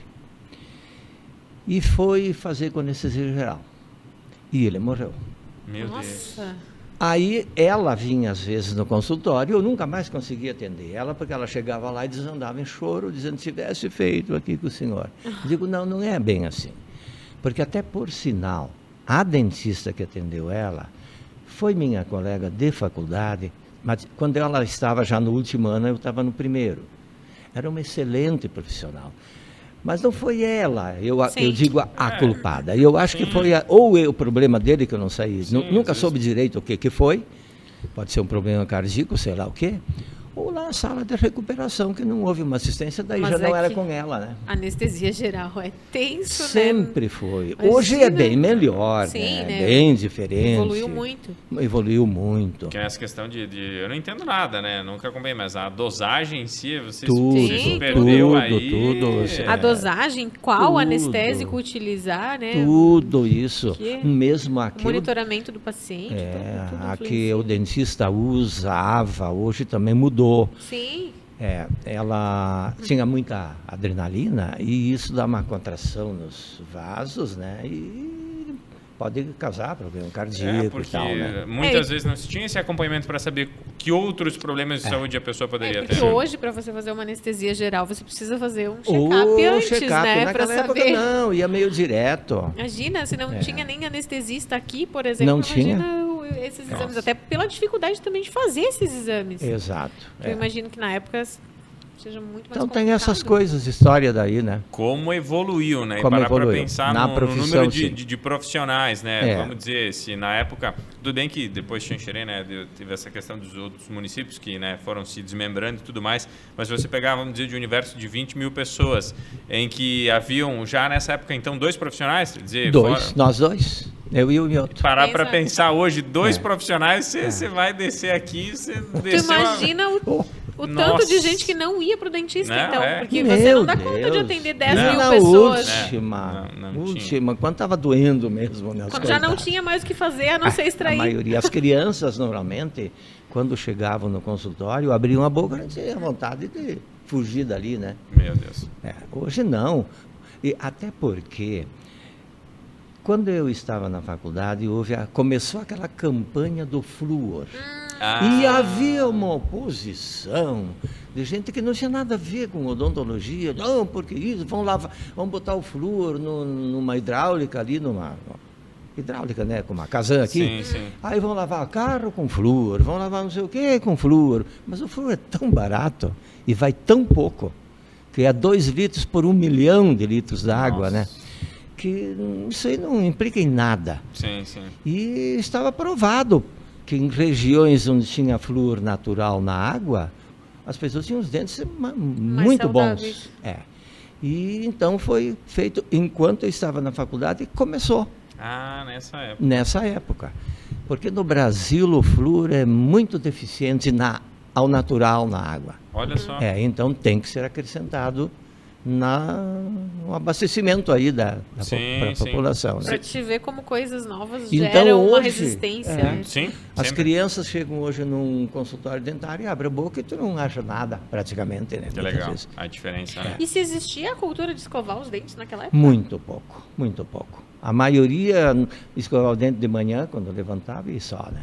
Speaker 3: E foi fazer com anestesia geral. E ele morreu.
Speaker 1: Meu
Speaker 2: Nossa.
Speaker 1: Deus.
Speaker 3: Aí ela vinha às vezes no consultório, eu nunca mais conseguia atender ela, porque ela chegava lá e desandava em choro, dizendo, tivesse feito aqui com o senhor. Digo, não é bem assim. Porque até por sinal, a dentista que atendeu ela foi minha colega de faculdade, mas quando ela estava já no último ano, eu estava no primeiro. Era uma excelente profissional. Mas não foi ela, eu digo a culpada. Eu acho que foi o problema dele, que eu não sei, nunca soube direito o que foi. Pode ser um problema cardíaco, sei lá o quê. Ou lá na sala de recuperação, que não houve uma assistência, daí já não era com ela, né?
Speaker 2: Anestesia geral é tenso, né?
Speaker 3: Sempre foi.
Speaker 2: Imagina.
Speaker 3: Hoje é bem melhor,
Speaker 2: Sim,
Speaker 3: né? Bem diferente.
Speaker 2: Evoluiu muito.
Speaker 1: Que é essa questão de... Eu não entendo nada, né? Nunca acompanhei, mas a dosagem em si, você
Speaker 3: tudo,
Speaker 1: perdeu aí...
Speaker 3: Tudo.
Speaker 2: A dosagem, qual anestésico utilizar, né?
Speaker 3: Tudo isso. Mesmo
Speaker 2: o monitoramento do paciente. Tudo
Speaker 3: a que o dentista usava, hoje também mudou.
Speaker 2: Sim.
Speaker 3: Ela tinha muita adrenalina e isso dá uma contração nos vasos, né? E pode causar problema cardíaco e tal, né?
Speaker 1: Muitas vezes não se tinha esse acompanhamento para saber que outros problemas de saúde a pessoa poderia ter.
Speaker 2: Porque hoje, para você fazer uma anestesia geral, você precisa fazer um check-up antes, né? Para saber.
Speaker 3: Não, ia meio direto.
Speaker 2: Imagina, se não tinha nem anestesista aqui, por exemplo,
Speaker 3: não
Speaker 2: imagina
Speaker 3: tinha.
Speaker 2: Esses exames, até pela dificuldade também de fazer esses exames.
Speaker 3: Exato.
Speaker 2: Eu imagino que na época seja muito mais
Speaker 3: Então
Speaker 2: complicado.
Speaker 3: tem essas coisas, história daí, né?
Speaker 1: Como evoluiu, né?
Speaker 3: Como
Speaker 1: e parar para
Speaker 3: evoluiu.
Speaker 1: pensar
Speaker 3: Na
Speaker 1: no
Speaker 3: profissão,
Speaker 1: número de profissionais, né? Vamos dizer, se na época... Tudo bem que depois de Xanxerê, né? Teve essa questão dos outros municípios que, né, foram se desmembrando e tudo mais. Mas se você pegar, vamos dizer, de um universo de 20 mil pessoas, em que haviam já nessa época, então, 2 profissionais? Quer dizer,
Speaker 3: nós dois. Eu e o Mioto.
Speaker 1: Parar para pensar hoje, 2 profissionais, você vai descer aqui, você desceu...
Speaker 2: Tu imagina o tanto de gente que não ia pro dentista, então. Porque
Speaker 3: Meu
Speaker 2: você não dá conta de atender 10 mil pessoas.
Speaker 3: Última, quando estava doendo mesmo.
Speaker 2: Quando já não tinha mais o que fazer, a não ser extrair.
Speaker 3: A maioria, as crianças, normalmente, quando chegavam no consultório, abriam a boca e tinham vontade de fugir dali, né?
Speaker 1: Meu Deus.
Speaker 3: Hoje não. E até porque... Quando eu estava na faculdade, começou aquela campanha do flúor. E havia uma oposição de gente que não tinha nada a ver com odontologia. Não, porque isso, vamos botar o flúor numa hidráulica ali, hidráulica, né? Com uma Kazan aqui.
Speaker 1: Sim.
Speaker 3: Aí vão lavar carro com flúor, vão lavar não sei o que com flúor. Mas o flúor é tão barato e vai tão pouco, que é 2 litros por 1 milhão de litros d'água, né? Que isso aí não implica em nada.
Speaker 1: Sim.
Speaker 3: E estava provado que em regiões onde tinha flúor natural na água, as pessoas tinham os dentes muito bons.
Speaker 2: saudáveis.
Speaker 3: E então foi feito, enquanto eu estava na faculdade, começou
Speaker 1: Nessa época.
Speaker 3: nessa época. Porque no Brasil o flúor é muito deficiente ao natural na água.
Speaker 1: Olha só.
Speaker 3: Então tem que ser acrescentado no abastecimento aí da
Speaker 1: Sim.
Speaker 3: população. Né?
Speaker 2: Pra te ver como coisas novas
Speaker 3: Então,
Speaker 2: geram uma
Speaker 3: hoje,
Speaker 2: resistência.
Speaker 3: é.
Speaker 2: Né?
Speaker 1: Sim.
Speaker 3: As
Speaker 1: sempre.
Speaker 3: crianças chegam hoje num consultório dentário e abrem a boca e tu não acha nada, praticamente, né?
Speaker 1: Que
Speaker 3: Muitas
Speaker 1: legal.
Speaker 3: vezes.
Speaker 1: A diferença, né?
Speaker 2: E se existia a cultura de escovar os dentes naquela época?
Speaker 3: Muito pouco, muito pouco. A maioria escovava o dente de manhã, quando levantava, e só, né?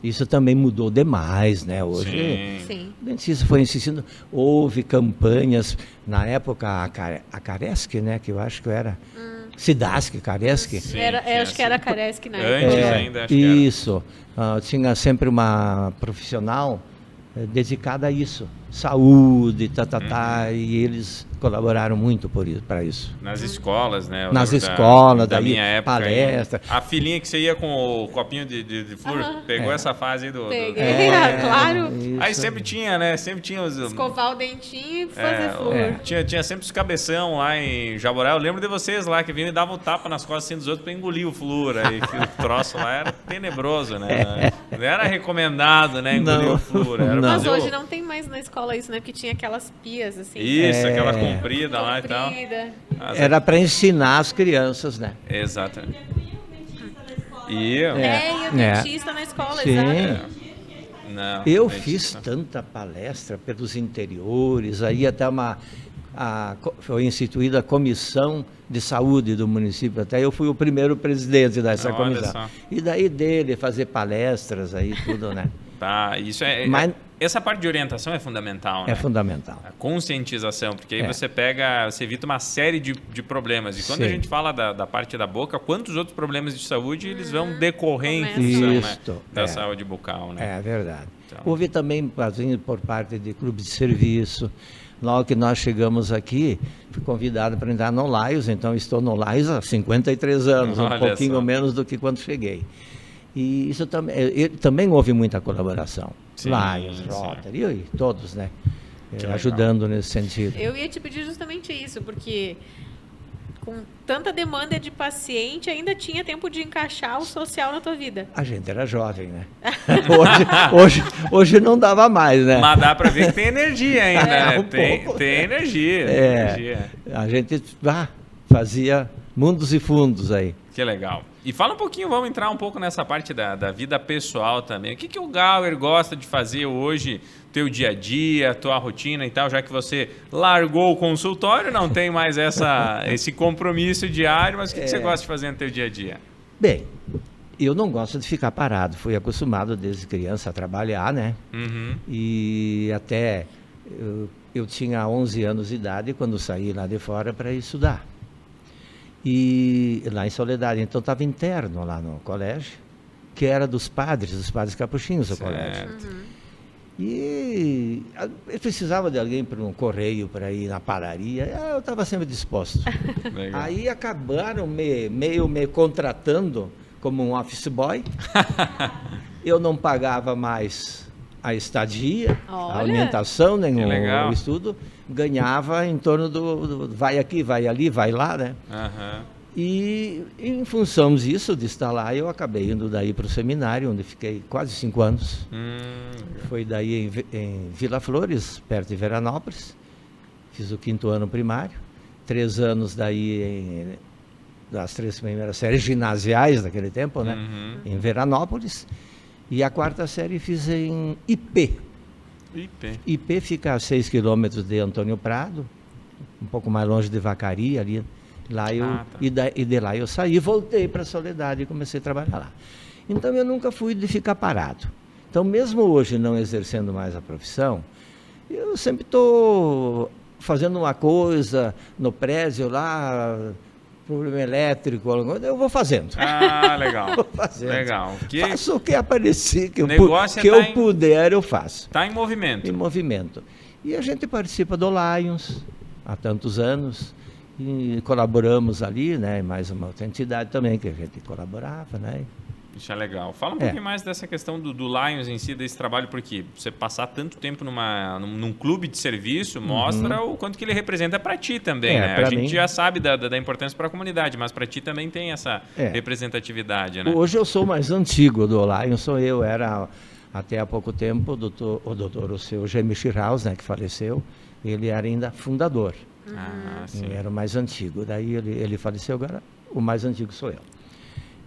Speaker 3: Isso também mudou demais, né? Hoje,
Speaker 2: Sim.
Speaker 3: o dentista foi insistindo. Houve campanhas, na época, a Caresc, né? Que eu acho que era... Sidasc, Caresc.
Speaker 1: Sim,
Speaker 2: Acho que era a Caresc na
Speaker 1: Antes
Speaker 2: época.
Speaker 1: ainda, acho que era.
Speaker 3: Isso. Tinha sempre uma profissional dedicada a isso. Saúde, e eles colaboraram muito para isso.
Speaker 1: Nas escolas, né? Eu
Speaker 3: Nas
Speaker 1: lembro
Speaker 3: escolas,
Speaker 1: da
Speaker 3: daí,
Speaker 1: minha época.
Speaker 3: palestra.
Speaker 1: Aí, a filhinha que você ia com o copinho de flúor, pegou essa fase aí do...
Speaker 2: Peguei, claro.
Speaker 3: Isso.
Speaker 1: Aí sempre tinha, né? Sempre tinha os...
Speaker 2: Escovar o dentinho e fazer flúor.
Speaker 1: Tinha sempre os cabeção lá em Jaborá. Eu lembro de vocês lá que vinham e davam um tapa nas costas assim, dos outros para engolir o flúor. Aí o troço lá era tenebroso, né? Não era recomendado, né? Engolir
Speaker 3: Não.
Speaker 1: o flúor. Era
Speaker 3: Não.
Speaker 2: Mas
Speaker 1: fazer o-
Speaker 2: hoje não tem mais na escola isso, né? Porque tinha aquelas pias, assim.
Speaker 1: Isso, aquela comprida lá e tal.
Speaker 2: comprida.
Speaker 3: Era para ensinar as crianças, né?
Speaker 1: Exato. E
Speaker 2: E o dentista na escola,
Speaker 3: Sim.
Speaker 2: exato.
Speaker 1: Não,
Speaker 3: Eu
Speaker 1: é
Speaker 3: fiz
Speaker 1: isso.
Speaker 3: tanta palestra pelos interiores, aí até foi instituída a comissão de saúde do município, até eu fui o primeiro presidente dessa
Speaker 1: Olha
Speaker 3: comissão.
Speaker 1: só.
Speaker 3: E daí dele fazer palestras aí, tudo, né?
Speaker 1: Tá, isso
Speaker 3: Mas-
Speaker 1: essa parte de orientação é fundamental, né?
Speaker 3: É fundamental.
Speaker 1: A conscientização, porque aí
Speaker 3: É.
Speaker 1: você evita uma série de problemas. E quando a
Speaker 3: Sim.
Speaker 1: gente fala da parte da boca, quantos outros problemas de saúde eles vão decorrer em
Speaker 2: Começa.
Speaker 1: função, né,
Speaker 3: Isto,
Speaker 1: da saúde bucal, né?
Speaker 3: É verdade.
Speaker 1: Então.
Speaker 3: Houve também, assim, por parte de clubes de serviço. Logo que nós chegamos aqui, fui convidado para entrar no Laios, então estou no Laios há 53 anos,
Speaker 1: Olha
Speaker 3: um pouquinho
Speaker 1: só.
Speaker 3: menos do que quando cheguei. E isso também houve muita colaboração.
Speaker 1: Sim,
Speaker 3: Laios,
Speaker 1: sim.
Speaker 3: Rotary, e todos, né?
Speaker 1: Que legal.
Speaker 3: Ajudando nesse sentido.
Speaker 2: Eu ia te pedir justamente isso, porque com tanta demanda de paciente, ainda tinha tempo de encaixar o social na tua vida.
Speaker 3: A gente era jovem, né? hoje não dava mais, né?
Speaker 1: Mas dá para ver que tem energia ainda, né?
Speaker 3: Um pouco.
Speaker 1: Tem energia.
Speaker 3: É.
Speaker 1: energia.
Speaker 3: A gente fazia mundos e fundos aí.
Speaker 1: Que legal. E fala um pouquinho, vamos entrar um pouco nessa parte da vida pessoal também. O que o Gauer gosta de fazer hoje, teu dia a dia, tua rotina e tal, já que você largou o consultório, não tem mais esse compromisso diário, mas o que você gosta de fazer no teu dia a dia?
Speaker 3: Bem, eu não gosto de ficar parado. Fui acostumado desde criança a trabalhar, né?
Speaker 1: Uhum.
Speaker 3: E até eu tinha 11 anos de idade quando saí lá de fora para estudar. E lá em Soledade, então estava interno lá no colégio, que era dos padres capuchinhos do colégio.
Speaker 1: Certo.
Speaker 3: E eu precisava de alguém para um correio, para ir na padaria, eu estava sempre disposto.
Speaker 1: Legal.
Speaker 3: Aí acabaram me contratando como um office boy. Eu não pagava mais a estadia, a
Speaker 2: Olha.
Speaker 3: alimentação, nem
Speaker 1: Que legal.
Speaker 3: o estudo. Ganhava em torno do vai aqui, vai ali, vai lá, né?
Speaker 1: Aham.
Speaker 3: E em função disso, de estar lá, eu acabei indo daí para o seminário, onde fiquei quase 5 anos. Foi daí em Vila Flores, perto de Veranópolis. Fiz o 5º ano primário. 3 anos daí das 3 primeiras séries ginasiais daquele tempo, né?
Speaker 1: Uhum.
Speaker 3: Em Veranópolis. E a 4ª série fiz em IP.
Speaker 1: IP.
Speaker 3: IP fica a 6 quilômetros de Antônio Prado, um pouco mais longe de Vacaria ali. Lá
Speaker 1: Tá.
Speaker 3: e de lá eu saí, voltei para Soledade e comecei a trabalhar lá. Então eu nunca fui de ficar parado. Então mesmo hoje não exercendo mais a profissão, eu sempre estou fazendo uma coisa no prédio lá, problema elétrico, eu vou fazendo.
Speaker 1: Ah, legal.
Speaker 3: Vou fazendo.
Speaker 1: Legal. Que
Speaker 3: Faço o que aparecer, que
Speaker 1: negócio
Speaker 3: que
Speaker 1: tá
Speaker 3: eu puder, eu faço.
Speaker 1: tá em movimento.
Speaker 3: Em movimento. E a gente participa do Lions há tantos anos e colaboramos ali, né? Mais uma outra entidade também que a gente colaborava, né?
Speaker 1: Isso é legal. Fala um pouquinho mais dessa questão do Lions em si, desse trabalho, porque você passar tanto tempo num clube de serviço mostra o quanto que ele representa para ti também, né? A gente já sabe da importância para a comunidade, mas para ti também tem essa representatividade, né?
Speaker 3: Hoje eu sou o mais antigo do Lions, sou eu. Era até há pouco tempo o seu Jaime Schiraus, né, que faleceu, ele era ainda fundador.
Speaker 1: Sim.
Speaker 3: Ele era o mais antigo. Daí ele faleceu, agora o mais antigo sou eu.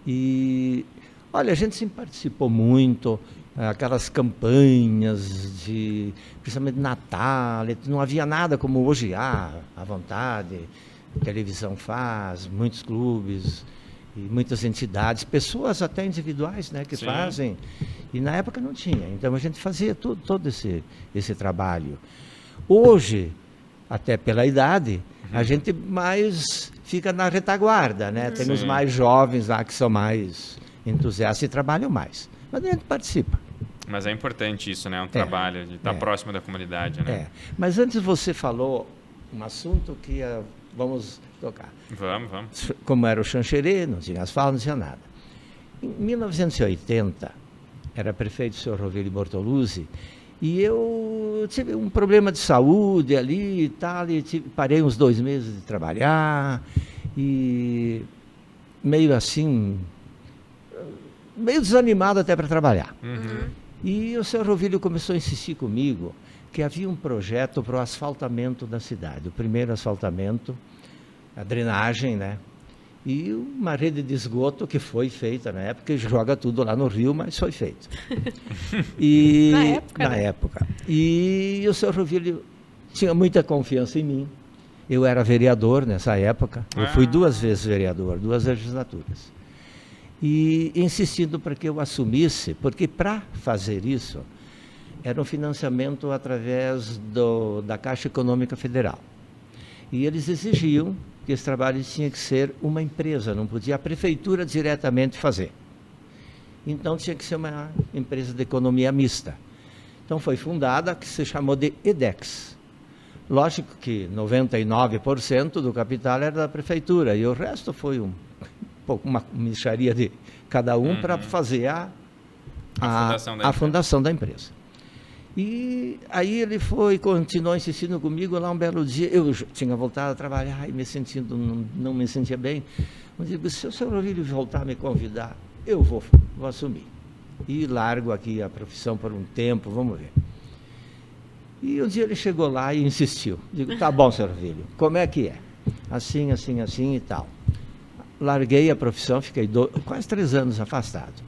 Speaker 3: E olha, a gente sempre participou muito, aquelas campanhas principalmente Natal, não havia nada como hoje há, à vontade, a televisão faz, muitos clubes e muitas entidades, pessoas até individuais, né, que fazem, e na época não tinha, então a gente fazia todo esse trabalho. Hoje, até pela idade, a gente mais fica na retaguarda, né? Tem os mais jovens lá que são mais entusiastas e trabalham mais. Mas a gente participa.
Speaker 1: Mas é importante isso, né? Um trabalho de estar próximo da comunidade, né?
Speaker 3: Mas antes você falou um assunto que vamos tocar.
Speaker 1: Vamos.
Speaker 3: Como era o Xanxerê, não tinha asfalto, não tinha nada. Em 1980, era prefeito o senhor Rovílio Bortoluzzi, e eu tive um problema de saúde ali e tal, e parei uns 2 meses de trabalhar, e meio assim, meio desanimado até para trabalhar. E o senhor Rovílio começou a insistir comigo que havia um projeto para o asfaltamento da cidade, o primeiro asfaltamento, a drenagem, né? E uma rede de esgoto que foi feita na época, joga tudo lá no rio, mas foi feito. E, na época. E o senhor Rovílio tinha muita confiança em mim. Eu era vereador nessa época, eu fui 2 vezes vereador, 2 legislaturas. E insistindo para que eu assumisse, porque para fazer isso, era um financiamento através da Caixa Econômica Federal. E eles exigiam que esse trabalho tinha que ser uma empresa, não podia a prefeitura diretamente fazer. Então tinha que ser uma empresa de economia mista. Então foi fundada, que se chamou de EDEX. Lógico que 99% do capital era da prefeitura e o resto foi uma mixaria de cada um para fazer a fundação da empresa. E aí ele continuou insistindo comigo. Lá um belo dia, eu tinha voltado a trabalhar e não me sentia bem. Eu digo, se o senhor Rovílio voltar a me convidar, eu vou assumir. E largo aqui a profissão por um tempo, vamos ver. E um dia ele chegou lá e insistiu. Digo, tá bom, senhor Rovílio, como é que é? Assim, assim, assim e tal. Larguei a profissão, fiquei quase 3 anos afastado.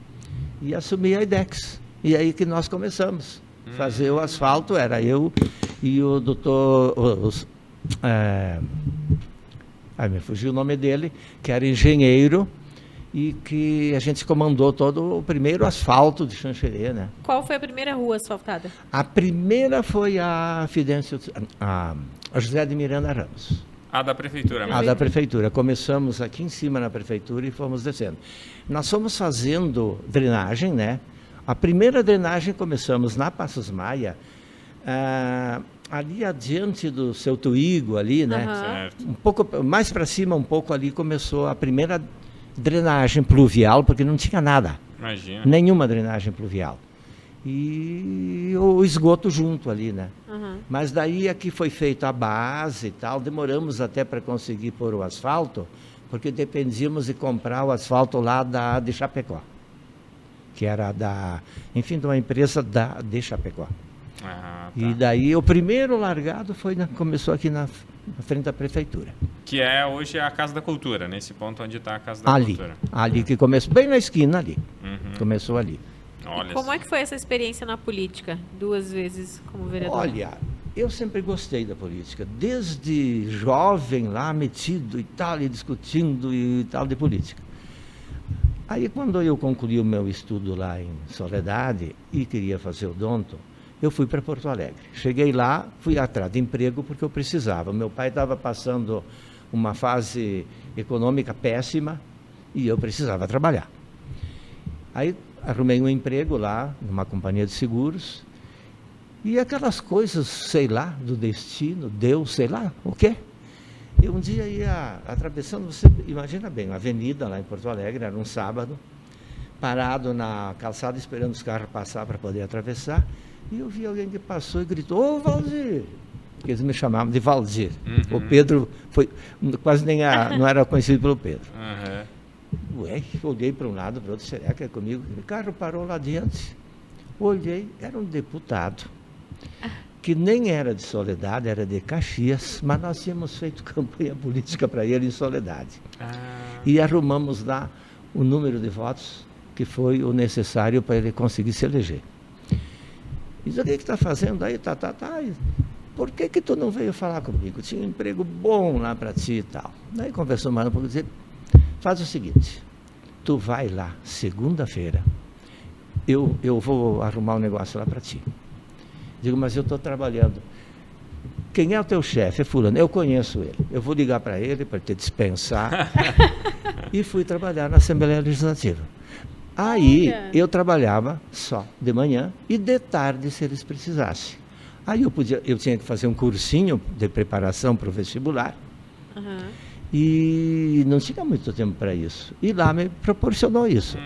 Speaker 3: E assumi a IDEX. E aí que nós começamos. Fazer o asfalto, era eu e o doutor, me fugiu o nome dele, que era engenheiro, e que a gente comandou todo o primeiro asfalto de Xanxerê, né?
Speaker 2: Qual foi a primeira rua asfaltada?
Speaker 3: A primeira foi a José de Miranda Ramos.
Speaker 1: A da prefeitura mesmo?
Speaker 3: A da prefeitura. Começamos aqui em cima na prefeitura e fomos descendo. Nós fomos fazendo drenagem, né? A primeira drenagem começamos na Passos Maia, ali adiante do seu Tuígo, ali, né?
Speaker 1: Certo.
Speaker 3: Um pouco mais para cima, um pouco ali, começou a primeira drenagem pluvial, porque não tinha nada.
Speaker 1: Imagina.
Speaker 3: Nenhuma drenagem pluvial. E o esgoto junto ali, né? Mas daí aqui foi feita a base e tal, demoramos até para conseguir pôr o asfalto, porque dependíamos de comprar o asfalto lá de Chapecó, que era de uma empresa de Chapecó.
Speaker 1: Tá.
Speaker 3: E daí o primeiro largado começou aqui na frente da prefeitura.
Speaker 1: Que é hoje a Casa da Cultura, nesse ponto onde está a Casa da Cultura.
Speaker 3: Ali que começou, bem na esquina ali. Começou ali.
Speaker 2: E como é que foi essa experiência na política? 2 vezes como vereador.
Speaker 3: Olha, eu sempre gostei da política, desde jovem lá, metido e tal, e discutindo e tal de política. Aí quando eu concluí o meu estudo lá em Soledade e queria fazer odonto, eu fui para Porto Alegre. Cheguei lá, fui atrás de emprego porque eu precisava. Meu pai estava passando uma fase econômica péssima e eu precisava trabalhar. Aí arrumei um emprego lá, numa companhia de seguros, e aquelas coisas, sei lá, do destino, Deus, sei lá, o quê? Eu um dia ia atravessando, você imagina bem, uma avenida lá em Porto Alegre, era um sábado, parado na calçada esperando os carros passar para poder atravessar, e eu vi alguém que passou e gritou: ô Valdir! Porque eles me chamavam de Valdir. O Pedro foi quase não era conhecido pelo Pedro. Ué, olhei para um lado, para o outro, será que é comigo? O carro parou lá adiante. Olhei, era um deputado, que nem era de Soledade, era de Caxias, mas nós tínhamos feito campanha política para ele em Soledade. E arrumamos lá o número de votos que foi o necessário para ele conseguir se eleger. E diz: o que está fazendo aí? Tá. Por que tu não veio falar comigo? Tinha um emprego bom lá para ti e tal. Daí conversou mais um pouco e disse: faz o seguinte, tu vai lá segunda-feira, eu vou arrumar um negócio lá para ti. Digo: mas eu estou trabalhando. Quem é o teu chefe? É fulano. Eu conheço ele. Eu vou ligar para ele para te dispensar. E fui trabalhar na Assembleia Legislativa. Aí eu trabalhava só de manhã e de tarde, se eles precisassem. Aí eu tinha que fazer um cursinho de preparação para o vestibular. E não tinha muito tempo para isso. E lá me proporcionou isso.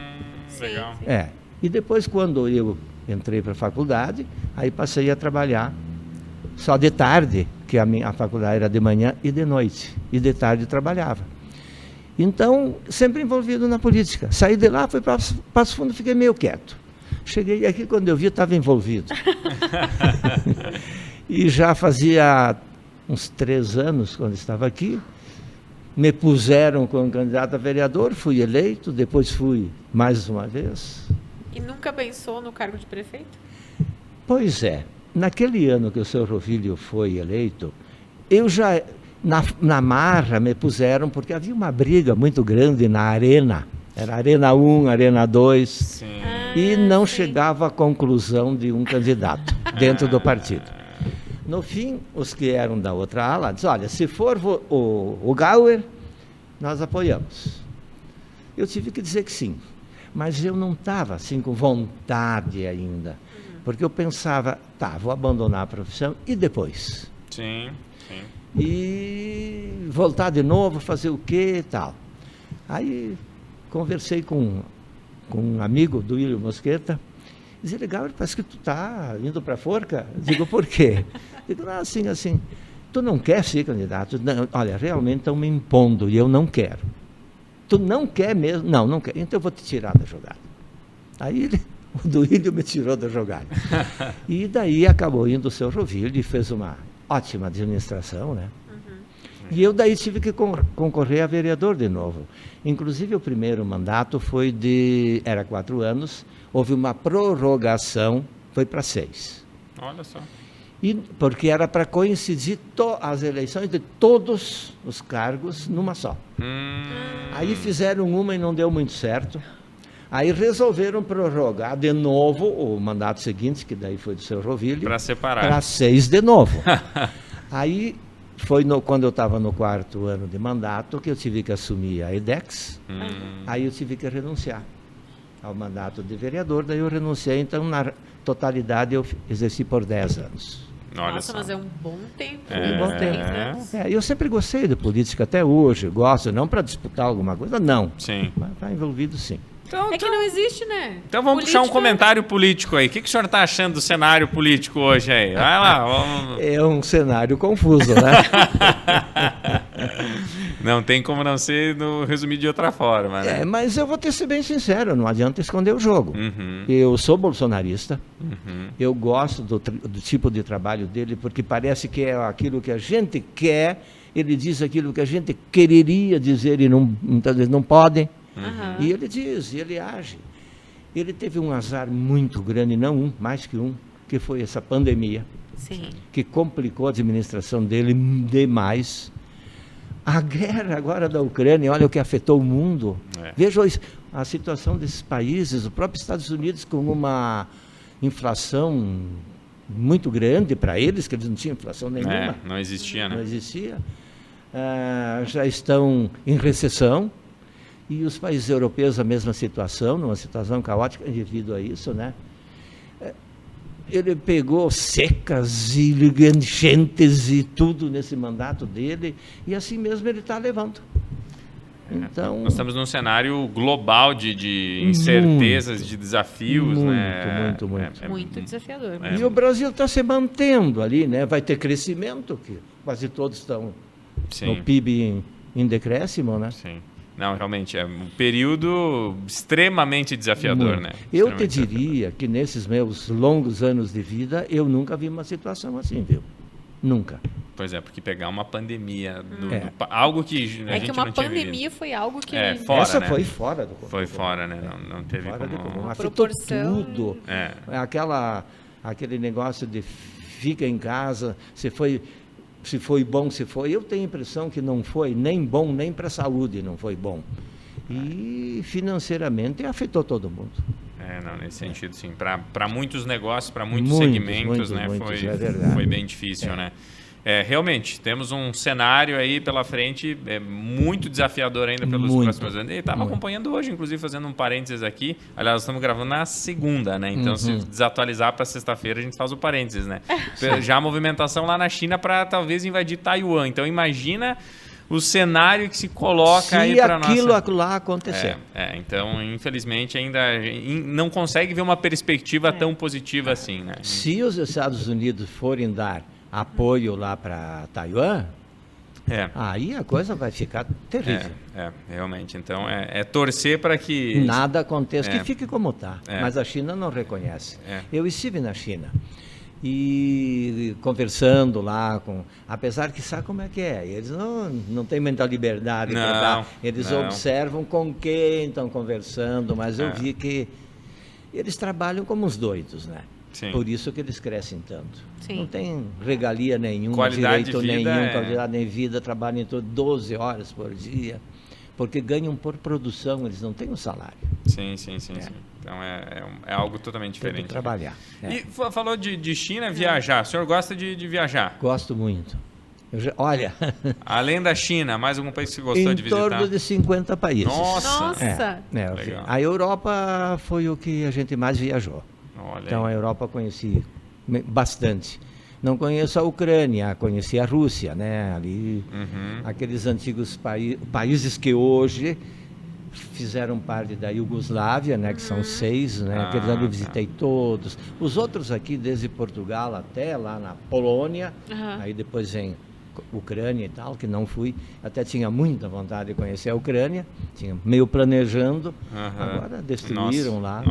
Speaker 1: Legal.
Speaker 3: E depois, quando eu entrei para a faculdade, aí passei a trabalhar só de tarde, que a faculdade era de manhã e de noite. E de tarde trabalhava. Então, sempre envolvido na política. Saí de lá, fui para Passo Fundo, fiquei meio quieto. Cheguei aqui, quando eu vi, estava envolvido. E já fazia uns 3 anos, quando estava aqui, me puseram como candidato a vereador, fui eleito, depois fui mais uma vez.
Speaker 2: E nunca pensou no cargo de prefeito?
Speaker 3: Pois é. Naquele ano que o seu Rovílio foi eleito, eu já, na marra, me puseram, porque havia uma briga muito grande na Arena. Era Arena 1, Arena 2.
Speaker 1: Sim.
Speaker 3: E não chegava à conclusão de um candidato dentro do partido. No fim, os que eram da outra ala disseram: olha, se for o Gauer, nós apoiamos. Eu tive que dizer que sim, mas eu não estava assim com vontade ainda, porque eu pensava: vou abandonar a profissão e depois?
Speaker 1: Sim.
Speaker 3: E voltar de novo, fazer o quê e tal. Aí conversei com um amigo do William Mosqueta, e disse: legal, parece que tu está indo para a forca. Digo: por quê? Digo: não, assim, tu não quer ser candidato? Não, olha, realmente estão me impondo e eu não quero. Tu não quer mesmo? Não quero. Então eu vou te tirar da jogada. Aí o Duílio me tirou da jogada. E daí acabou indo o seu Rovílio e fez uma ótima administração, né? E eu daí tive que concorrer a vereador de novo. Inclusive o primeiro mandato era 4 anos, houve uma prorrogação, foi para 6.
Speaker 1: Olha só.
Speaker 3: Porque era para coincidir as eleições de todos os cargos numa só. Aí fizeram uma e não deu muito certo. Aí resolveram prorrogar de novo o mandato seguinte, que daí foi do seu Rovílio.
Speaker 1: Para separar.
Speaker 3: Para 6 de novo. Aí foi quando eu estava no 4º ano de mandato que eu tive que assumir a EDEX. Aí eu tive que renunciar ao mandato de vereador. Daí eu renunciei, então na totalidade eu exerci por 10 anos.
Speaker 2: Nossa, mas é um bom tempo.
Speaker 3: Um bom tempo. Eu sempre gostei de política, até hoje. Gosto, não para disputar alguma coisa, não.
Speaker 1: Sim.
Speaker 3: Mas está envolvido, sim.
Speaker 1: Então,
Speaker 2: que não existe, né?
Speaker 1: Então vamos puxar um comentário político aí. O que o senhor está achando do cenário político hoje aí? Vai lá. Vamos...
Speaker 3: É um cenário confuso, né?
Speaker 1: Não tem como não ser resumir de outra forma, né?
Speaker 3: Mas eu vou ter que ser bem sincero, não adianta esconder o jogo. Eu sou bolsonarista, eu gosto do tipo de trabalho dele, porque parece que é aquilo que a gente quer, ele diz aquilo que a gente quereria dizer e muitas vezes não podem. E ele diz, e ele age. Ele teve um azar muito grande, não mais que um, que foi essa pandemia, que complicou a administração dele demais. A guerra agora da Ucrânia, olha o que afetou o mundo. Veja a situação desses países, o próprio Estados Unidos com uma inflação muito grande para eles, que eles não tinham inflação nenhuma.
Speaker 1: Não existia, né?
Speaker 3: Não existia. Já estão em recessão. E os países europeus a mesma situação, numa situação caótica devido a isso, né? Ele pegou secas e enchentes e tudo nesse mandato dele, e assim mesmo ele está levando. Então,
Speaker 1: Nós estamos num cenário global de incertezas, de desafios, né?
Speaker 3: Muito.
Speaker 2: Muito desafiador.
Speaker 3: E o Brasil está se mantendo ali, né? Vai ter crescimento, que quase todos estão no PIB em decréscimo, né?
Speaker 1: Sim. Não, realmente, é um período extremamente desafiador, né?
Speaker 3: Eu te diria que nesses meus longos anos de vida, eu nunca vi uma situação assim, viu? Nunca.
Speaker 1: Pois é, porque pegar uma pandemia, algo que a gente
Speaker 2: que uma
Speaker 1: não tinha
Speaker 2: pandemia
Speaker 1: vivido.
Speaker 2: foi algo que...
Speaker 1: Fora,
Speaker 3: Essa
Speaker 1: né?
Speaker 3: foi fora do controle.
Speaker 1: Foi fora, né? Não teve
Speaker 3: Fora de
Speaker 1: como...
Speaker 3: comum. Afetou
Speaker 2: proporção.
Speaker 3: tudo. Aquele negócio de fica em casa, se foi bom, se foi. Eu tenho a impressão que não foi nem bom, nem para a saúde não foi bom. E financeiramente afetou todo mundo.
Speaker 1: Não, nesse sentido, sim. Para muitos negócios, para muitos segmentos, né? Foi bem difícil, né? Realmente, temos um cenário aí pela frente muito desafiador ainda pelos próximos anos. E estava acompanhando hoje, inclusive, fazendo um parênteses aqui. Aliás, nós estamos gravando na segunda, né? Então, se desatualizar para sexta-feira, a gente faz o parênteses, né? Já a movimentação lá na China para talvez invadir Taiwan. Então, imagina o cenário que se coloca aí para nós.
Speaker 3: Se aquilo lá acontecer.
Speaker 1: Então, infelizmente, ainda não consegue ver uma perspectiva tão positiva assim, né?
Speaker 3: Se os Estados Unidos forem dar apoio lá para Taiwan, aí a coisa vai ficar terrível.
Speaker 1: Realmente. Então, torcer para que...
Speaker 3: nada aconteça, que fique como está. Mas a China não reconhece. Eu estive na China e conversando lá apesar que sabe como é que é, eles não têm muita liberdade, eles observam com quem estão conversando, mas eu vi que eles trabalham como os doidos, né?
Speaker 1: Sim.
Speaker 3: Por isso que eles crescem tanto.
Speaker 2: Sim.
Speaker 3: Não tem regalia nenhuma,
Speaker 1: qualidade
Speaker 3: direito
Speaker 1: de vida
Speaker 3: nenhum, qualidade de vida, trabalham 12 horas por dia, porque ganham por produção, eles não têm um salário.
Speaker 1: Sim. Então é algo totalmente diferente.
Speaker 3: Tem que trabalhar.
Speaker 1: E falou de China, viajar. O senhor gosta de viajar?
Speaker 3: Gosto muito. Olha...
Speaker 1: Além da China, mais algum país que você gostou de visitar?
Speaker 3: Em torno de 50 países.
Speaker 2: Nossa!
Speaker 3: A Europa foi o que a gente mais viajou. Então, a Europa conheci bastante. Não conheço a Ucrânia, conheci a Rússia, né? Ali, aqueles antigos países que hoje fizeram parte da Iugoslávia, né? Que são 6, né? Aqueles ali eu visitei todos. Os outros aqui, desde Portugal até lá na Polônia, aí depois vem Ucrânia e tal, que não fui, até tinha muita vontade de conhecer a Ucrânia, tinha meio planejando, agora destruíram lá.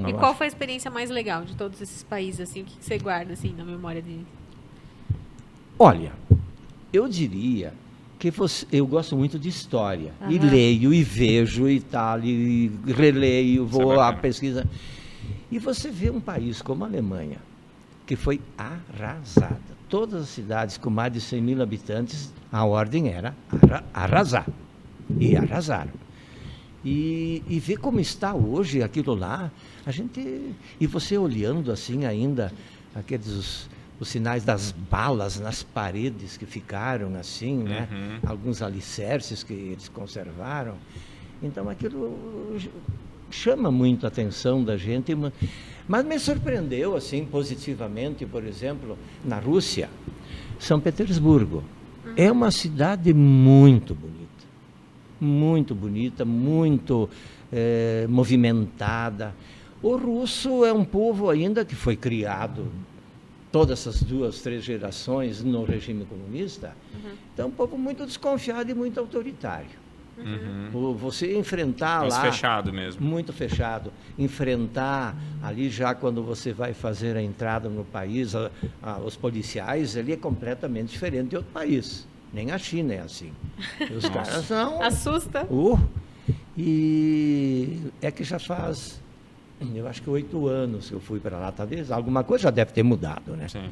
Speaker 2: E qual foi a experiência mais legal de todos esses países, assim, o que você guarda, assim, na memória dele?
Speaker 3: Olha, eu diria que eu gosto muito de história, e leio, e vejo, e tal, e releio, vou à pesquisa, e você vê um país como a Alemanha, que foi arrasada. Todas as cidades com mais de 100 mil habitantes, a ordem era arrasar. E arrasaram. E ver como está hoje aquilo lá, e você olhando assim ainda, os sinais das balas nas paredes que ficaram assim, né? Alguns alicerces que eles conservaram. Então aquilo chama muito a atenção da gente, mas me surpreendeu assim positivamente, por exemplo, na Rússia, São Petersburgo. É uma cidade muito bonita, muito movimentada. O russo é um povo ainda que foi criado todas essas 2, 3 gerações no regime comunista, então é um povo muito desconfiado e muito autoritário. Você enfrentar lá...
Speaker 1: fechado mesmo.
Speaker 3: Muito fechado. Enfrentar ali já quando você vai fazer a entrada no país, os policiais, ele é completamente diferente de outro país. Nem a China é assim. Os caras não...
Speaker 2: Assusta.
Speaker 3: E é que já faz, eu acho que 8 anos que eu fui para lá. Talvez alguma coisa já deve ter mudado, né?
Speaker 1: Sim.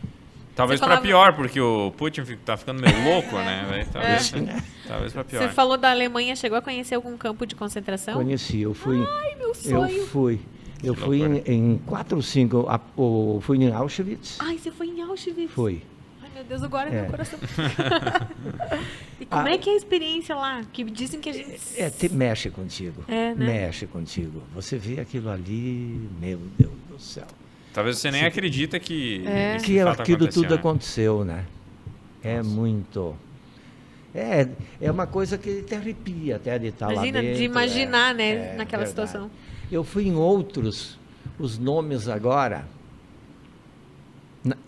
Speaker 1: Talvez para pior, porque o Putin está ficando meio louco, né? Talvez para pior.
Speaker 2: Você falou da Alemanha, chegou a conhecer algum campo de concentração?
Speaker 3: Conheci, eu fui.
Speaker 2: Ai, meu sonho!
Speaker 3: Eu fui em 4 ou 5, fui em Auschwitz.
Speaker 2: Ai, você foi em Auschwitz?
Speaker 3: Fui.
Speaker 2: Ai, meu Deus, agora meu coração. E como é que é a experiência lá? Que dizem que a gente...
Speaker 3: mexe contigo.
Speaker 2: Né?
Speaker 3: Mexe contigo. Você vê aquilo ali, meu Deus do céu.
Speaker 1: Talvez você nem acredita que
Speaker 3: aquilo tudo aconteceu, né? É muito... É uma coisa que te arrepia até de estar
Speaker 2: Imagina,
Speaker 3: lá dentro.
Speaker 2: de imaginar, né, naquela
Speaker 3: verdade.
Speaker 2: situação.
Speaker 3: Eu fui em outros, os nomes agora.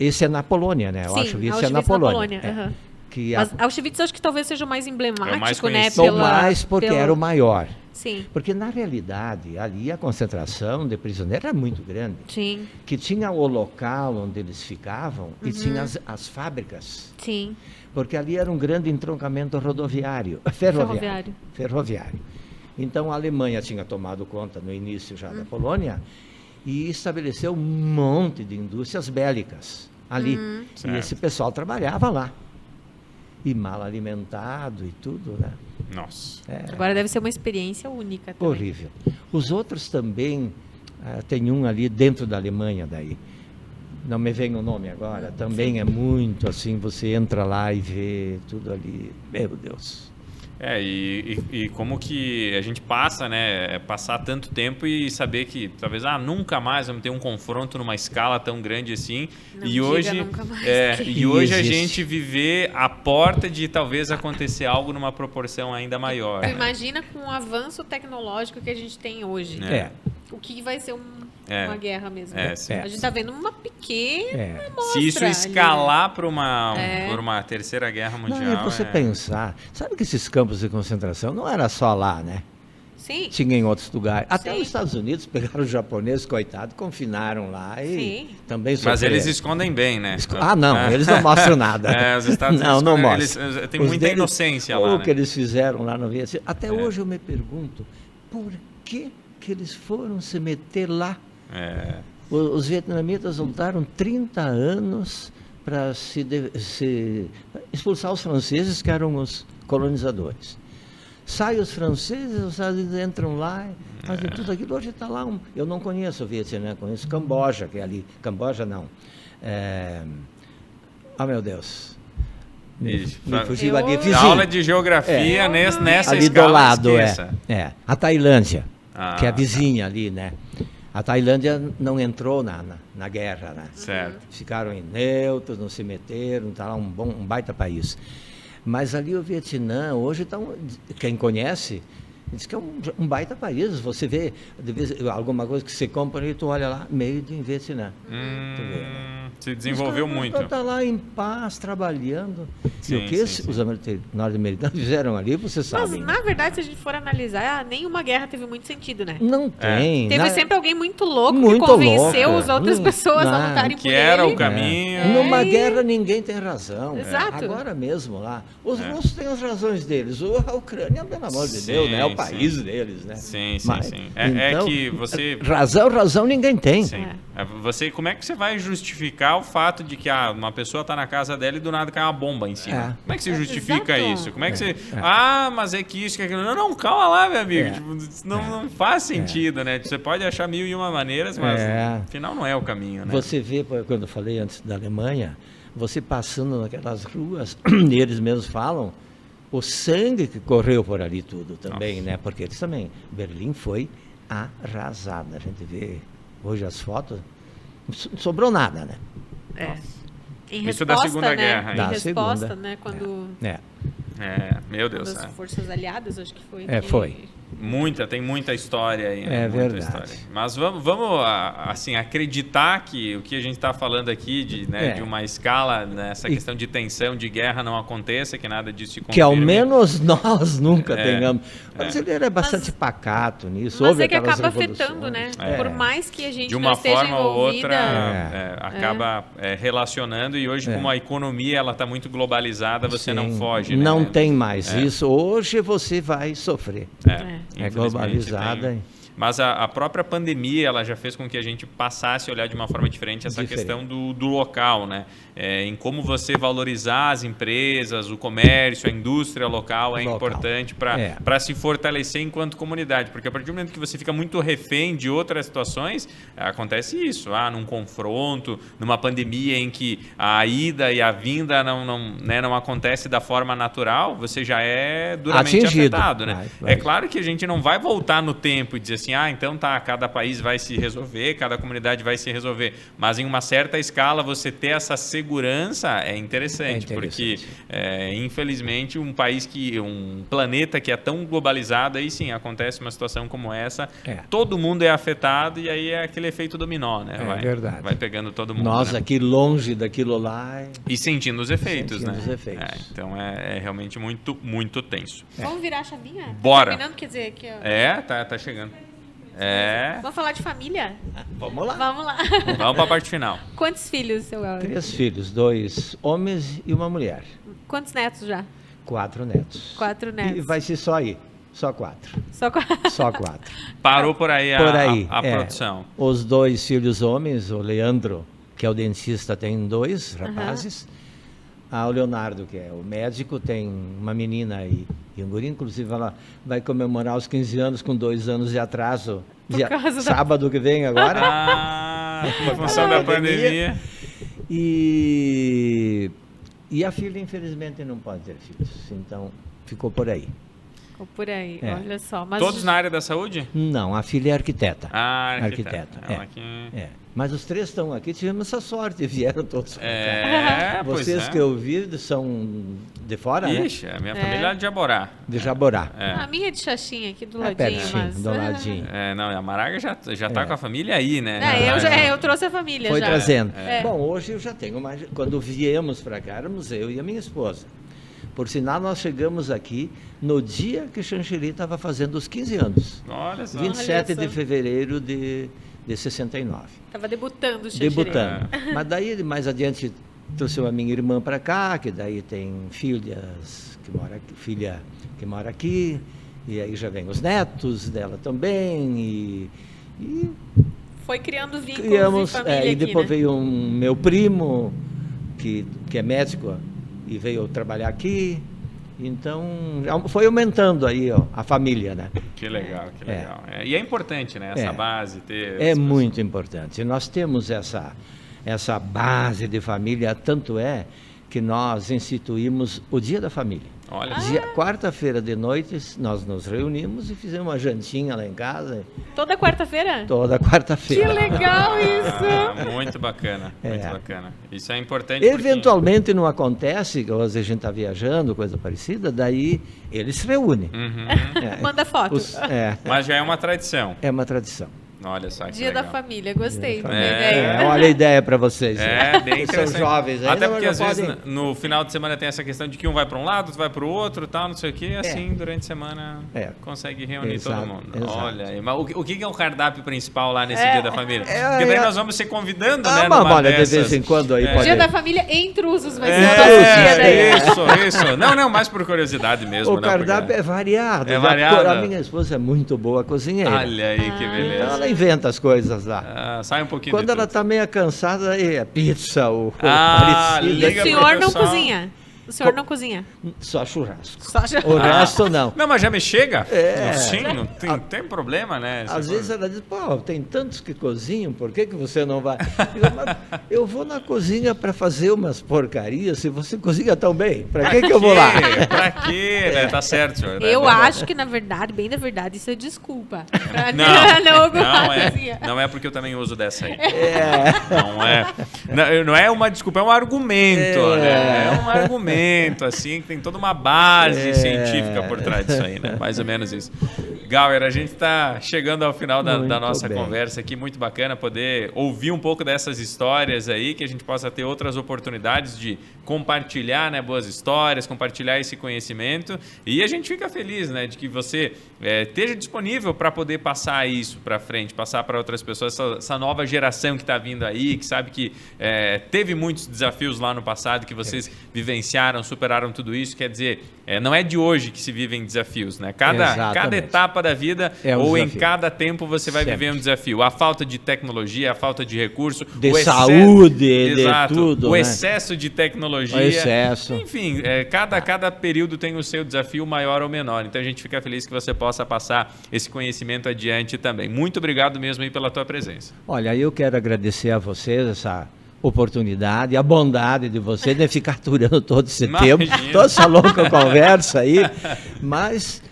Speaker 3: Esse é na Polônia, né?
Speaker 2: Sim,
Speaker 3: Auschwitz é na Polônia.
Speaker 2: aham.
Speaker 3: Que
Speaker 2: Mas Auschwitz acho que talvez seja o mais emblemático,
Speaker 1: mais
Speaker 2: né?
Speaker 1: conhecido.
Speaker 3: Ou mais porque era o maior.
Speaker 2: Sim,
Speaker 3: Porque, na realidade, ali a concentração de prisioneiros era muito grande.
Speaker 2: sim,
Speaker 3: Que tinha o local onde eles ficavam e
Speaker 2: Uhum.
Speaker 3: tinha as fábricas.
Speaker 2: sim.
Speaker 3: Porque ali era um grande entroncamento rodoviário, ferroviário. Então, a Alemanha tinha tomado conta no início já da Polônia e estabeleceu um monte de indústrias bélicas ali. E
Speaker 1: Certo.
Speaker 3: esse pessoal trabalhava lá. E mal alimentado e tudo, né?
Speaker 1: Nossa.
Speaker 2: Agora deve ser uma experiência única também.
Speaker 3: Horrível. Os outros também, tem um ali dentro da Alemanha daí. Não me vem o nome agora. Também é muito assim, você entra lá e vê tudo ali. Meu Deus.
Speaker 1: E como que a gente passa, né? Passar tanto tempo e saber que talvez nunca mais vamos ter um confronto numa escala tão grande assim.
Speaker 2: Não
Speaker 1: E
Speaker 2: diga
Speaker 1: hoje,
Speaker 2: nunca mais.
Speaker 1: e hoje a
Speaker 3: existe.
Speaker 1: gente viver à porta de talvez acontecer algo numa proporção ainda maior.
Speaker 2: Tu
Speaker 1: né?
Speaker 2: imagina com o avanço tecnológico que a gente tem hoje.
Speaker 3: É.
Speaker 2: O que vai ser
Speaker 1: É.
Speaker 2: uma guerra mesmo.
Speaker 1: Sim.
Speaker 2: A gente tá vendo uma pequena amostra
Speaker 1: Se isso
Speaker 2: ali,
Speaker 1: escalar para uma,
Speaker 2: É.
Speaker 1: por uma terceira guerra
Speaker 3: Não,
Speaker 1: mundial.
Speaker 3: e você pensar, sabe que esses campos de concentração não era só lá, né?
Speaker 2: Sim.
Speaker 3: Tinha em outros lugares. Até
Speaker 2: Sim.
Speaker 3: nos Estados Unidos pegaram os japoneses, coitados, confinaram lá e
Speaker 2: Sim.
Speaker 3: também
Speaker 1: Mas
Speaker 3: sofreram.
Speaker 1: eles escondem bem, né?
Speaker 3: Não, eles não mostram nada.
Speaker 1: Os Estados Unidos
Speaker 3: não
Speaker 1: eles
Speaker 3: mostram.
Speaker 1: têm
Speaker 3: Os
Speaker 1: muita
Speaker 3: deles-
Speaker 1: inocência
Speaker 3: o
Speaker 1: lá, né?
Speaker 3: que eles fizeram lá no Vietnã. Até hoje eu me pergunto, por que eles foram se meter lá?
Speaker 1: É.
Speaker 3: Os vietnamitas lutaram 30 anos para expulsar os franceses, que eram os colonizadores. Saem os franceses, os Estados Unidos entram lá, fazem tudo aquilo. Hoje está lá eu não conheço o Vietnã, conheço Camboja, que é ali. Camboja não. Meu Deus. Me fugiu ali.
Speaker 1: Na
Speaker 3: Vizinho.
Speaker 1: aula de geografia, nessa
Speaker 3: Ali
Speaker 1: escala,
Speaker 3: do lado,
Speaker 1: esqueça.
Speaker 3: A Tailândia, que é a
Speaker 1: tá.
Speaker 3: vizinha ali, né? A Tailândia não entrou na guerra, né?
Speaker 1: Certo.
Speaker 3: Ficaram em neutros, não se meteram, está lá um baita país. Mas ali o Vietnã, hoje, quem conhece, diz que é um baita país. Você vê alguma coisa que você compra e tu olha lá, meio de Vietnã. Tu vê, né?
Speaker 1: Se desenvolveu muito.
Speaker 3: Está lá em paz, trabalhando.
Speaker 1: Sim,
Speaker 3: e o que
Speaker 1: sim,
Speaker 3: os norte-americanos fizeram ali, você
Speaker 2: Mas,
Speaker 3: sabe.
Speaker 2: na verdade, se a gente for analisar, nenhuma guerra teve muito sentido, né?
Speaker 3: Não tem.
Speaker 2: Teve sempre alguém muito louco
Speaker 3: Muito
Speaker 2: que convenceu
Speaker 3: louco.
Speaker 2: as outras pessoas a lutarem
Speaker 1: Que
Speaker 2: por
Speaker 1: era
Speaker 2: ele.
Speaker 1: o caminho.
Speaker 3: Numa guerra ninguém tem razão.
Speaker 2: Exato.
Speaker 3: Agora mesmo lá. Os russos têm as razões deles. A Ucrânia, pelo amor de
Speaker 1: Sim,
Speaker 3: Deus, né? É o
Speaker 1: sim.
Speaker 3: país deles, né?
Speaker 1: Sim.
Speaker 3: Então,
Speaker 1: Que você...
Speaker 3: Razão ninguém tem.
Speaker 1: Sim. Como é que você vai justificar o fato de que uma pessoa está na casa dela e do nada cai uma bomba em cima? Como é que você justifica
Speaker 2: Exato.
Speaker 1: isso? Como é que você... mas é que isso, que aquilo... Não, calma lá, meu amigo. Tipo, não faz sentido, né? Você pode achar mil e uma maneiras, mas afinal não é o caminho, né?
Speaker 3: Você vê, quando eu falei antes da Alemanha, você passando naquelas ruas, e eles mesmos falam, o sangue que correu por ali tudo também, né? Porque eles também... Berlim foi arrasada. A gente vê hoje as fotos, não sobrou nada, né?
Speaker 2: Em
Speaker 1: Isso
Speaker 2: resposta,
Speaker 1: da Segunda
Speaker 2: né?
Speaker 1: Guerra,
Speaker 2: Em
Speaker 3: Da
Speaker 2: resposta,
Speaker 3: Segunda.
Speaker 2: né? Quando
Speaker 1: Meu Deus.
Speaker 2: as forças aliadas, acho que foi.
Speaker 3: Foi.
Speaker 1: Tem muita história aí. Né?
Speaker 3: É
Speaker 1: Muita
Speaker 3: verdade.
Speaker 1: história. Mas vamos assim, acreditar que o que a gente está falando aqui de uma escala, nessa questão de tensão, de guerra não aconteça, que nada disso se confirme.
Speaker 3: Que ao menos nós nunca tenhamos. O brasileiro é bastante pacato nisso.
Speaker 2: Mas
Speaker 3: Houve
Speaker 2: é que
Speaker 3: aquelas
Speaker 2: acaba
Speaker 3: revoluções.
Speaker 2: afetando, né? Por mais que a gente
Speaker 1: De
Speaker 2: não
Speaker 1: uma
Speaker 2: esteja
Speaker 1: forma ou
Speaker 2: envolvida...
Speaker 1: outra, acaba relacionando. E hoje, como a economia está muito globalizada, você não
Speaker 3: Sim,
Speaker 1: foge.
Speaker 3: Não
Speaker 1: né?
Speaker 3: tem mais isso. Hoje você vai sofrer. É
Speaker 1: Infelizmente,
Speaker 3: globalizada.
Speaker 1: tem. Mas a própria pandemia ela já fez com que a gente passasse a olhar de uma forma diferente essa questão do local, né? Em como você valorizar as empresas, o comércio, a indústria local importante para se fortalecer enquanto comunidade. Porque a partir do momento que você fica muito refém de outras situações, acontece isso. Num confronto, numa pandemia em que a ida e a vinda não acontece da forma natural, você já é duramente
Speaker 3: Atingido.
Speaker 1: afetado, né?
Speaker 3: Vai.
Speaker 1: É claro que a gente não vai voltar no tempo e dizer assim, assim, então tá, cada país vai se resolver, cada comunidade vai se resolver, mas em uma certa escala você ter essa segurança é interessante, porque infelizmente um planeta que é tão globalizado, aí sim, acontece uma situação como essa, todo mundo é afetado e aí é aquele efeito dominó, né?
Speaker 3: Verdade.
Speaker 1: Vai pegando todo mundo.
Speaker 3: Nós
Speaker 1: né?
Speaker 3: aqui longe daquilo lá.
Speaker 1: E sentindo os efeitos,
Speaker 3: sentindo
Speaker 1: né?
Speaker 3: os efeitos.
Speaker 1: Então é realmente muito, muito tenso.
Speaker 2: Vamos virar a chavinha?
Speaker 1: Bora.
Speaker 2: Terminando, quer dizer, aqui, ó.
Speaker 1: Tá chegando.
Speaker 2: Vamos falar de família?
Speaker 3: Vamos lá.
Speaker 2: Vamos lá.
Speaker 1: Vamos para a parte final.
Speaker 2: Quantos filhos, seu Gaur?
Speaker 3: 3 filhos, 2 homens e uma mulher.
Speaker 2: Quantos netos já?
Speaker 3: 4 netos.
Speaker 2: 4 netos.
Speaker 3: E vai ser só aí. Só 4.
Speaker 2: Só 4.
Speaker 3: Só 4.
Speaker 1: Parou por aí a
Speaker 3: é.
Speaker 1: produção.
Speaker 3: Os 2 filhos homens, o Leandro, que é o dentista, tem 2 rapazes. O Leonardo, que é o médico, tem uma menina e um guri. Inclusive, ela vai comemorar os 15 anos com 2 anos de atraso. Sábado que vem agora.
Speaker 1: Em função da pandemia.
Speaker 3: E a filha, infelizmente, não pode ter filhos. Então, ficou por aí.
Speaker 2: Ficou por aí, olha só. Mas
Speaker 1: todos na área da saúde?
Speaker 3: Não, a filha é arquiteta.
Speaker 1: Arquiteta.
Speaker 3: Mas os 3 estão aqui, tivemos essa sorte, vieram todos. Vocês que eu vi são de fora,
Speaker 1: Ixi, a minha família é de Jaborá.
Speaker 3: De Jaborá.
Speaker 2: A minha é de Xaxim, aqui do ladinho.
Speaker 3: Pertinho, do ladinho.
Speaker 1: Não, a Maraga já tá com a família aí, né?
Speaker 2: Eu trouxe a família
Speaker 3: Foi
Speaker 2: já.
Speaker 3: trazendo. Bom, hoje eu já tenho mais. Quando viemos para cá, éramos eu e a minha esposa. Por sinal, nós chegamos aqui no dia que Xanxerê estava fazendo os 15 anos.
Speaker 1: Olha só.
Speaker 3: 27 de fevereiro de 69.
Speaker 2: Estava debutando o Xanxerê.
Speaker 3: Debutando. Mas daí, mais adiante, trouxe a minha irmã para cá, que daí tem filha que mora aqui, e aí já vem os netos dela também, e
Speaker 2: foi criando vínculos
Speaker 3: criamos,
Speaker 2: de família
Speaker 3: e
Speaker 2: aqui,
Speaker 3: depois
Speaker 2: né?
Speaker 3: veio um meu primo, que é médico, e veio trabalhar aqui. Então, foi aumentando aí a família, né?
Speaker 1: Que legal, que legal. E é importante, né? Essa base ter...
Speaker 3: É muito importante. Nós temos essa base de família, tanto é que nós instituímos o Dia da Família.
Speaker 1: Olha.
Speaker 3: Quarta-feira de noite, nós nos reunimos e fizemos uma jantinha lá em casa.
Speaker 2: Toda quarta-feira?
Speaker 3: Toda quarta-feira.
Speaker 2: Que legal isso!
Speaker 1: Muito bacana, muito bacana. Isso é importante.
Speaker 3: Eventualmente não acontece, às vezes a gente está viajando, coisa parecida, daí eles se reúnem.
Speaker 2: Manda foto.
Speaker 1: Mas já é uma tradição.
Speaker 3: É uma tradição.
Speaker 1: Olha só que
Speaker 2: Dia
Speaker 1: legal.
Speaker 2: da família, gostei.
Speaker 3: Olha a ideia para vocês.
Speaker 1: Bem interessante.
Speaker 3: São jovens ainda.
Speaker 1: Até porque às vezes no final de semana tem essa questão de que um vai para um lado, outro vai para o outro, tal, não sei o quê. Assim, durante a semana consegue reunir todo mundo.
Speaker 3: Exato.
Speaker 1: Olha aí. Mas o que é o cardápio principal lá nesse Dia da Família? Porque daí nós vamos se convidando, né?
Speaker 3: Olha, de vez em quando aí pode...
Speaker 2: Dia da Família e intrusos vai ser o nosso dia daí.
Speaker 1: Isso. Não, mais por curiosidade mesmo.
Speaker 3: O cardápio é variado.
Speaker 1: É variado.
Speaker 3: A minha esposa é muito boa cozinheira.
Speaker 1: Olha aí, que beleza.
Speaker 3: Então ela inventa as coisas lá.
Speaker 1: Sai um pouquinho
Speaker 3: Quando
Speaker 1: de
Speaker 3: ela
Speaker 1: tudo.
Speaker 3: está meio cansada, é pizza ou parecido.
Speaker 2: E o senhor não cozinha? O senhor não cozinha?
Speaker 3: Só churrasco.
Speaker 2: Só churrasco.
Speaker 3: O resto não.
Speaker 1: Não, mas já me chega? Sim, não tem problema, né?
Speaker 3: Às vezes ela diz, tem tantos que cozinham, por que você não vai? Eu vou na cozinha para fazer umas porcarias, se você cozinha tão bem, para que eu vou lá?
Speaker 1: Pra quê? Né? Tá certo, senhor.
Speaker 2: Eu acho que, na verdade, bem da verdade, isso é desculpa.
Speaker 1: Não é porque eu também uso dessa aí. Não é uma desculpa, é um argumento, né? É um argumento, assim, que tem toda uma base científica por trás disso aí, né? Mais ou menos isso. Gauer, a gente está chegando ao final da nossa conversa aqui, muito bacana poder ouvir um pouco dessas histórias aí, que a gente possa ter outras oportunidades de compartilhar, né, boas histórias, compartilhar esse conhecimento, e a gente fica feliz, né, de que você esteja disponível para poder passar isso para frente, passar para outras pessoas, essa nova geração que está vindo aí, que sabe que teve muitos desafios lá no passado, que vocês vivenciaram, superaram tudo isso, quer dizer, não é de hoje que se vivem desafios, né? Cada etapa da vida ou em cada tempo você vai viver um desafio. A falta de tecnologia, a falta de recurso,
Speaker 3: de saúde, de tudo.
Speaker 1: O excesso de tecnologia.
Speaker 3: O excesso.
Speaker 1: Enfim, cada período tem o seu desafio maior ou menor. Então a gente fica feliz que você possa passar esse conhecimento adiante também. Muito obrigado mesmo aí pela tua presença.
Speaker 3: Olha, eu quero agradecer a vocês essa oportunidade, a bondade de você de ficar aturando todo esse tempo, toda essa longa conversa aí, mas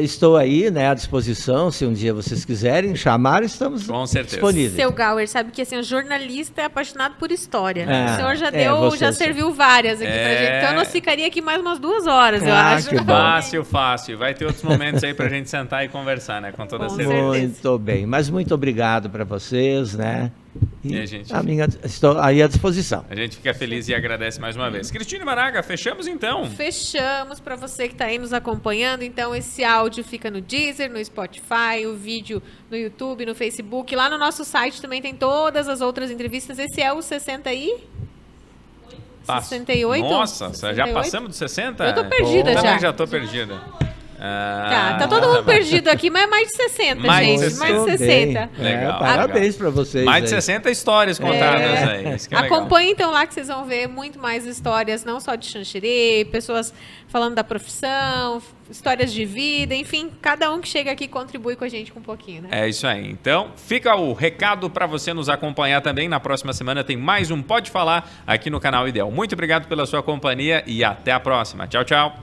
Speaker 3: estou aí, né, à disposição, se um dia vocês quiserem chamar, estamos
Speaker 1: Com certeza.
Speaker 3: disponíveis.
Speaker 2: Seu Gauer, sabe que assim, o jornalista é apaixonado por história.
Speaker 3: Ah,
Speaker 2: O senhor já
Speaker 3: você
Speaker 2: já serviu várias aqui pra gente. Então nós ficaria aqui mais umas 2 horas, eu acho.
Speaker 3: Que bom.
Speaker 1: Fácil, fácil. Vai ter outros momentos aí pra gente sentar e conversar, né? Com toda
Speaker 2: Com
Speaker 1: certeza.
Speaker 3: Muito bem, mas muito obrigado para vocês, né?
Speaker 1: E a gente-
Speaker 3: estou aí à disposição.
Speaker 1: A gente fica feliz e agradece mais uma vez. Cristine Maraga, fechamos então.
Speaker 2: Fechamos para você que está aí nos acompanhando. Então, esse áudio fica no Deezer, no Spotify, o vídeo no YouTube, no Facebook. Lá no nosso site também tem todas as outras entrevistas. Esse é o 68?
Speaker 1: Nossa, já
Speaker 2: 68?
Speaker 1: passamos de 60?
Speaker 2: Eu tô perdida
Speaker 1: Também
Speaker 2: já.
Speaker 1: já tô perdida.
Speaker 2: Tá todo mundo perdido aqui, mas é mais de 60,
Speaker 1: Mais de
Speaker 2: gente.
Speaker 1: 60.
Speaker 2: Mais de 60.
Speaker 1: Legal,
Speaker 3: Parabéns para vocês.
Speaker 1: Mais de
Speaker 3: aí.
Speaker 1: 60 histórias contadas aí. Isso que é legal.
Speaker 2: Acompanhe então lá que vocês vão ver muito mais histórias, não só de Xanxerê, pessoas falando da profissão, histórias de vida, enfim, cada um que chega aqui contribui com a gente com um pouquinho, né?
Speaker 1: É isso aí. Então, fica o recado para você nos acompanhar também. Na próxima semana tem mais um Pode Falar aqui no canal Ideal. Muito obrigado pela sua companhia e até a próxima. Tchau, tchau.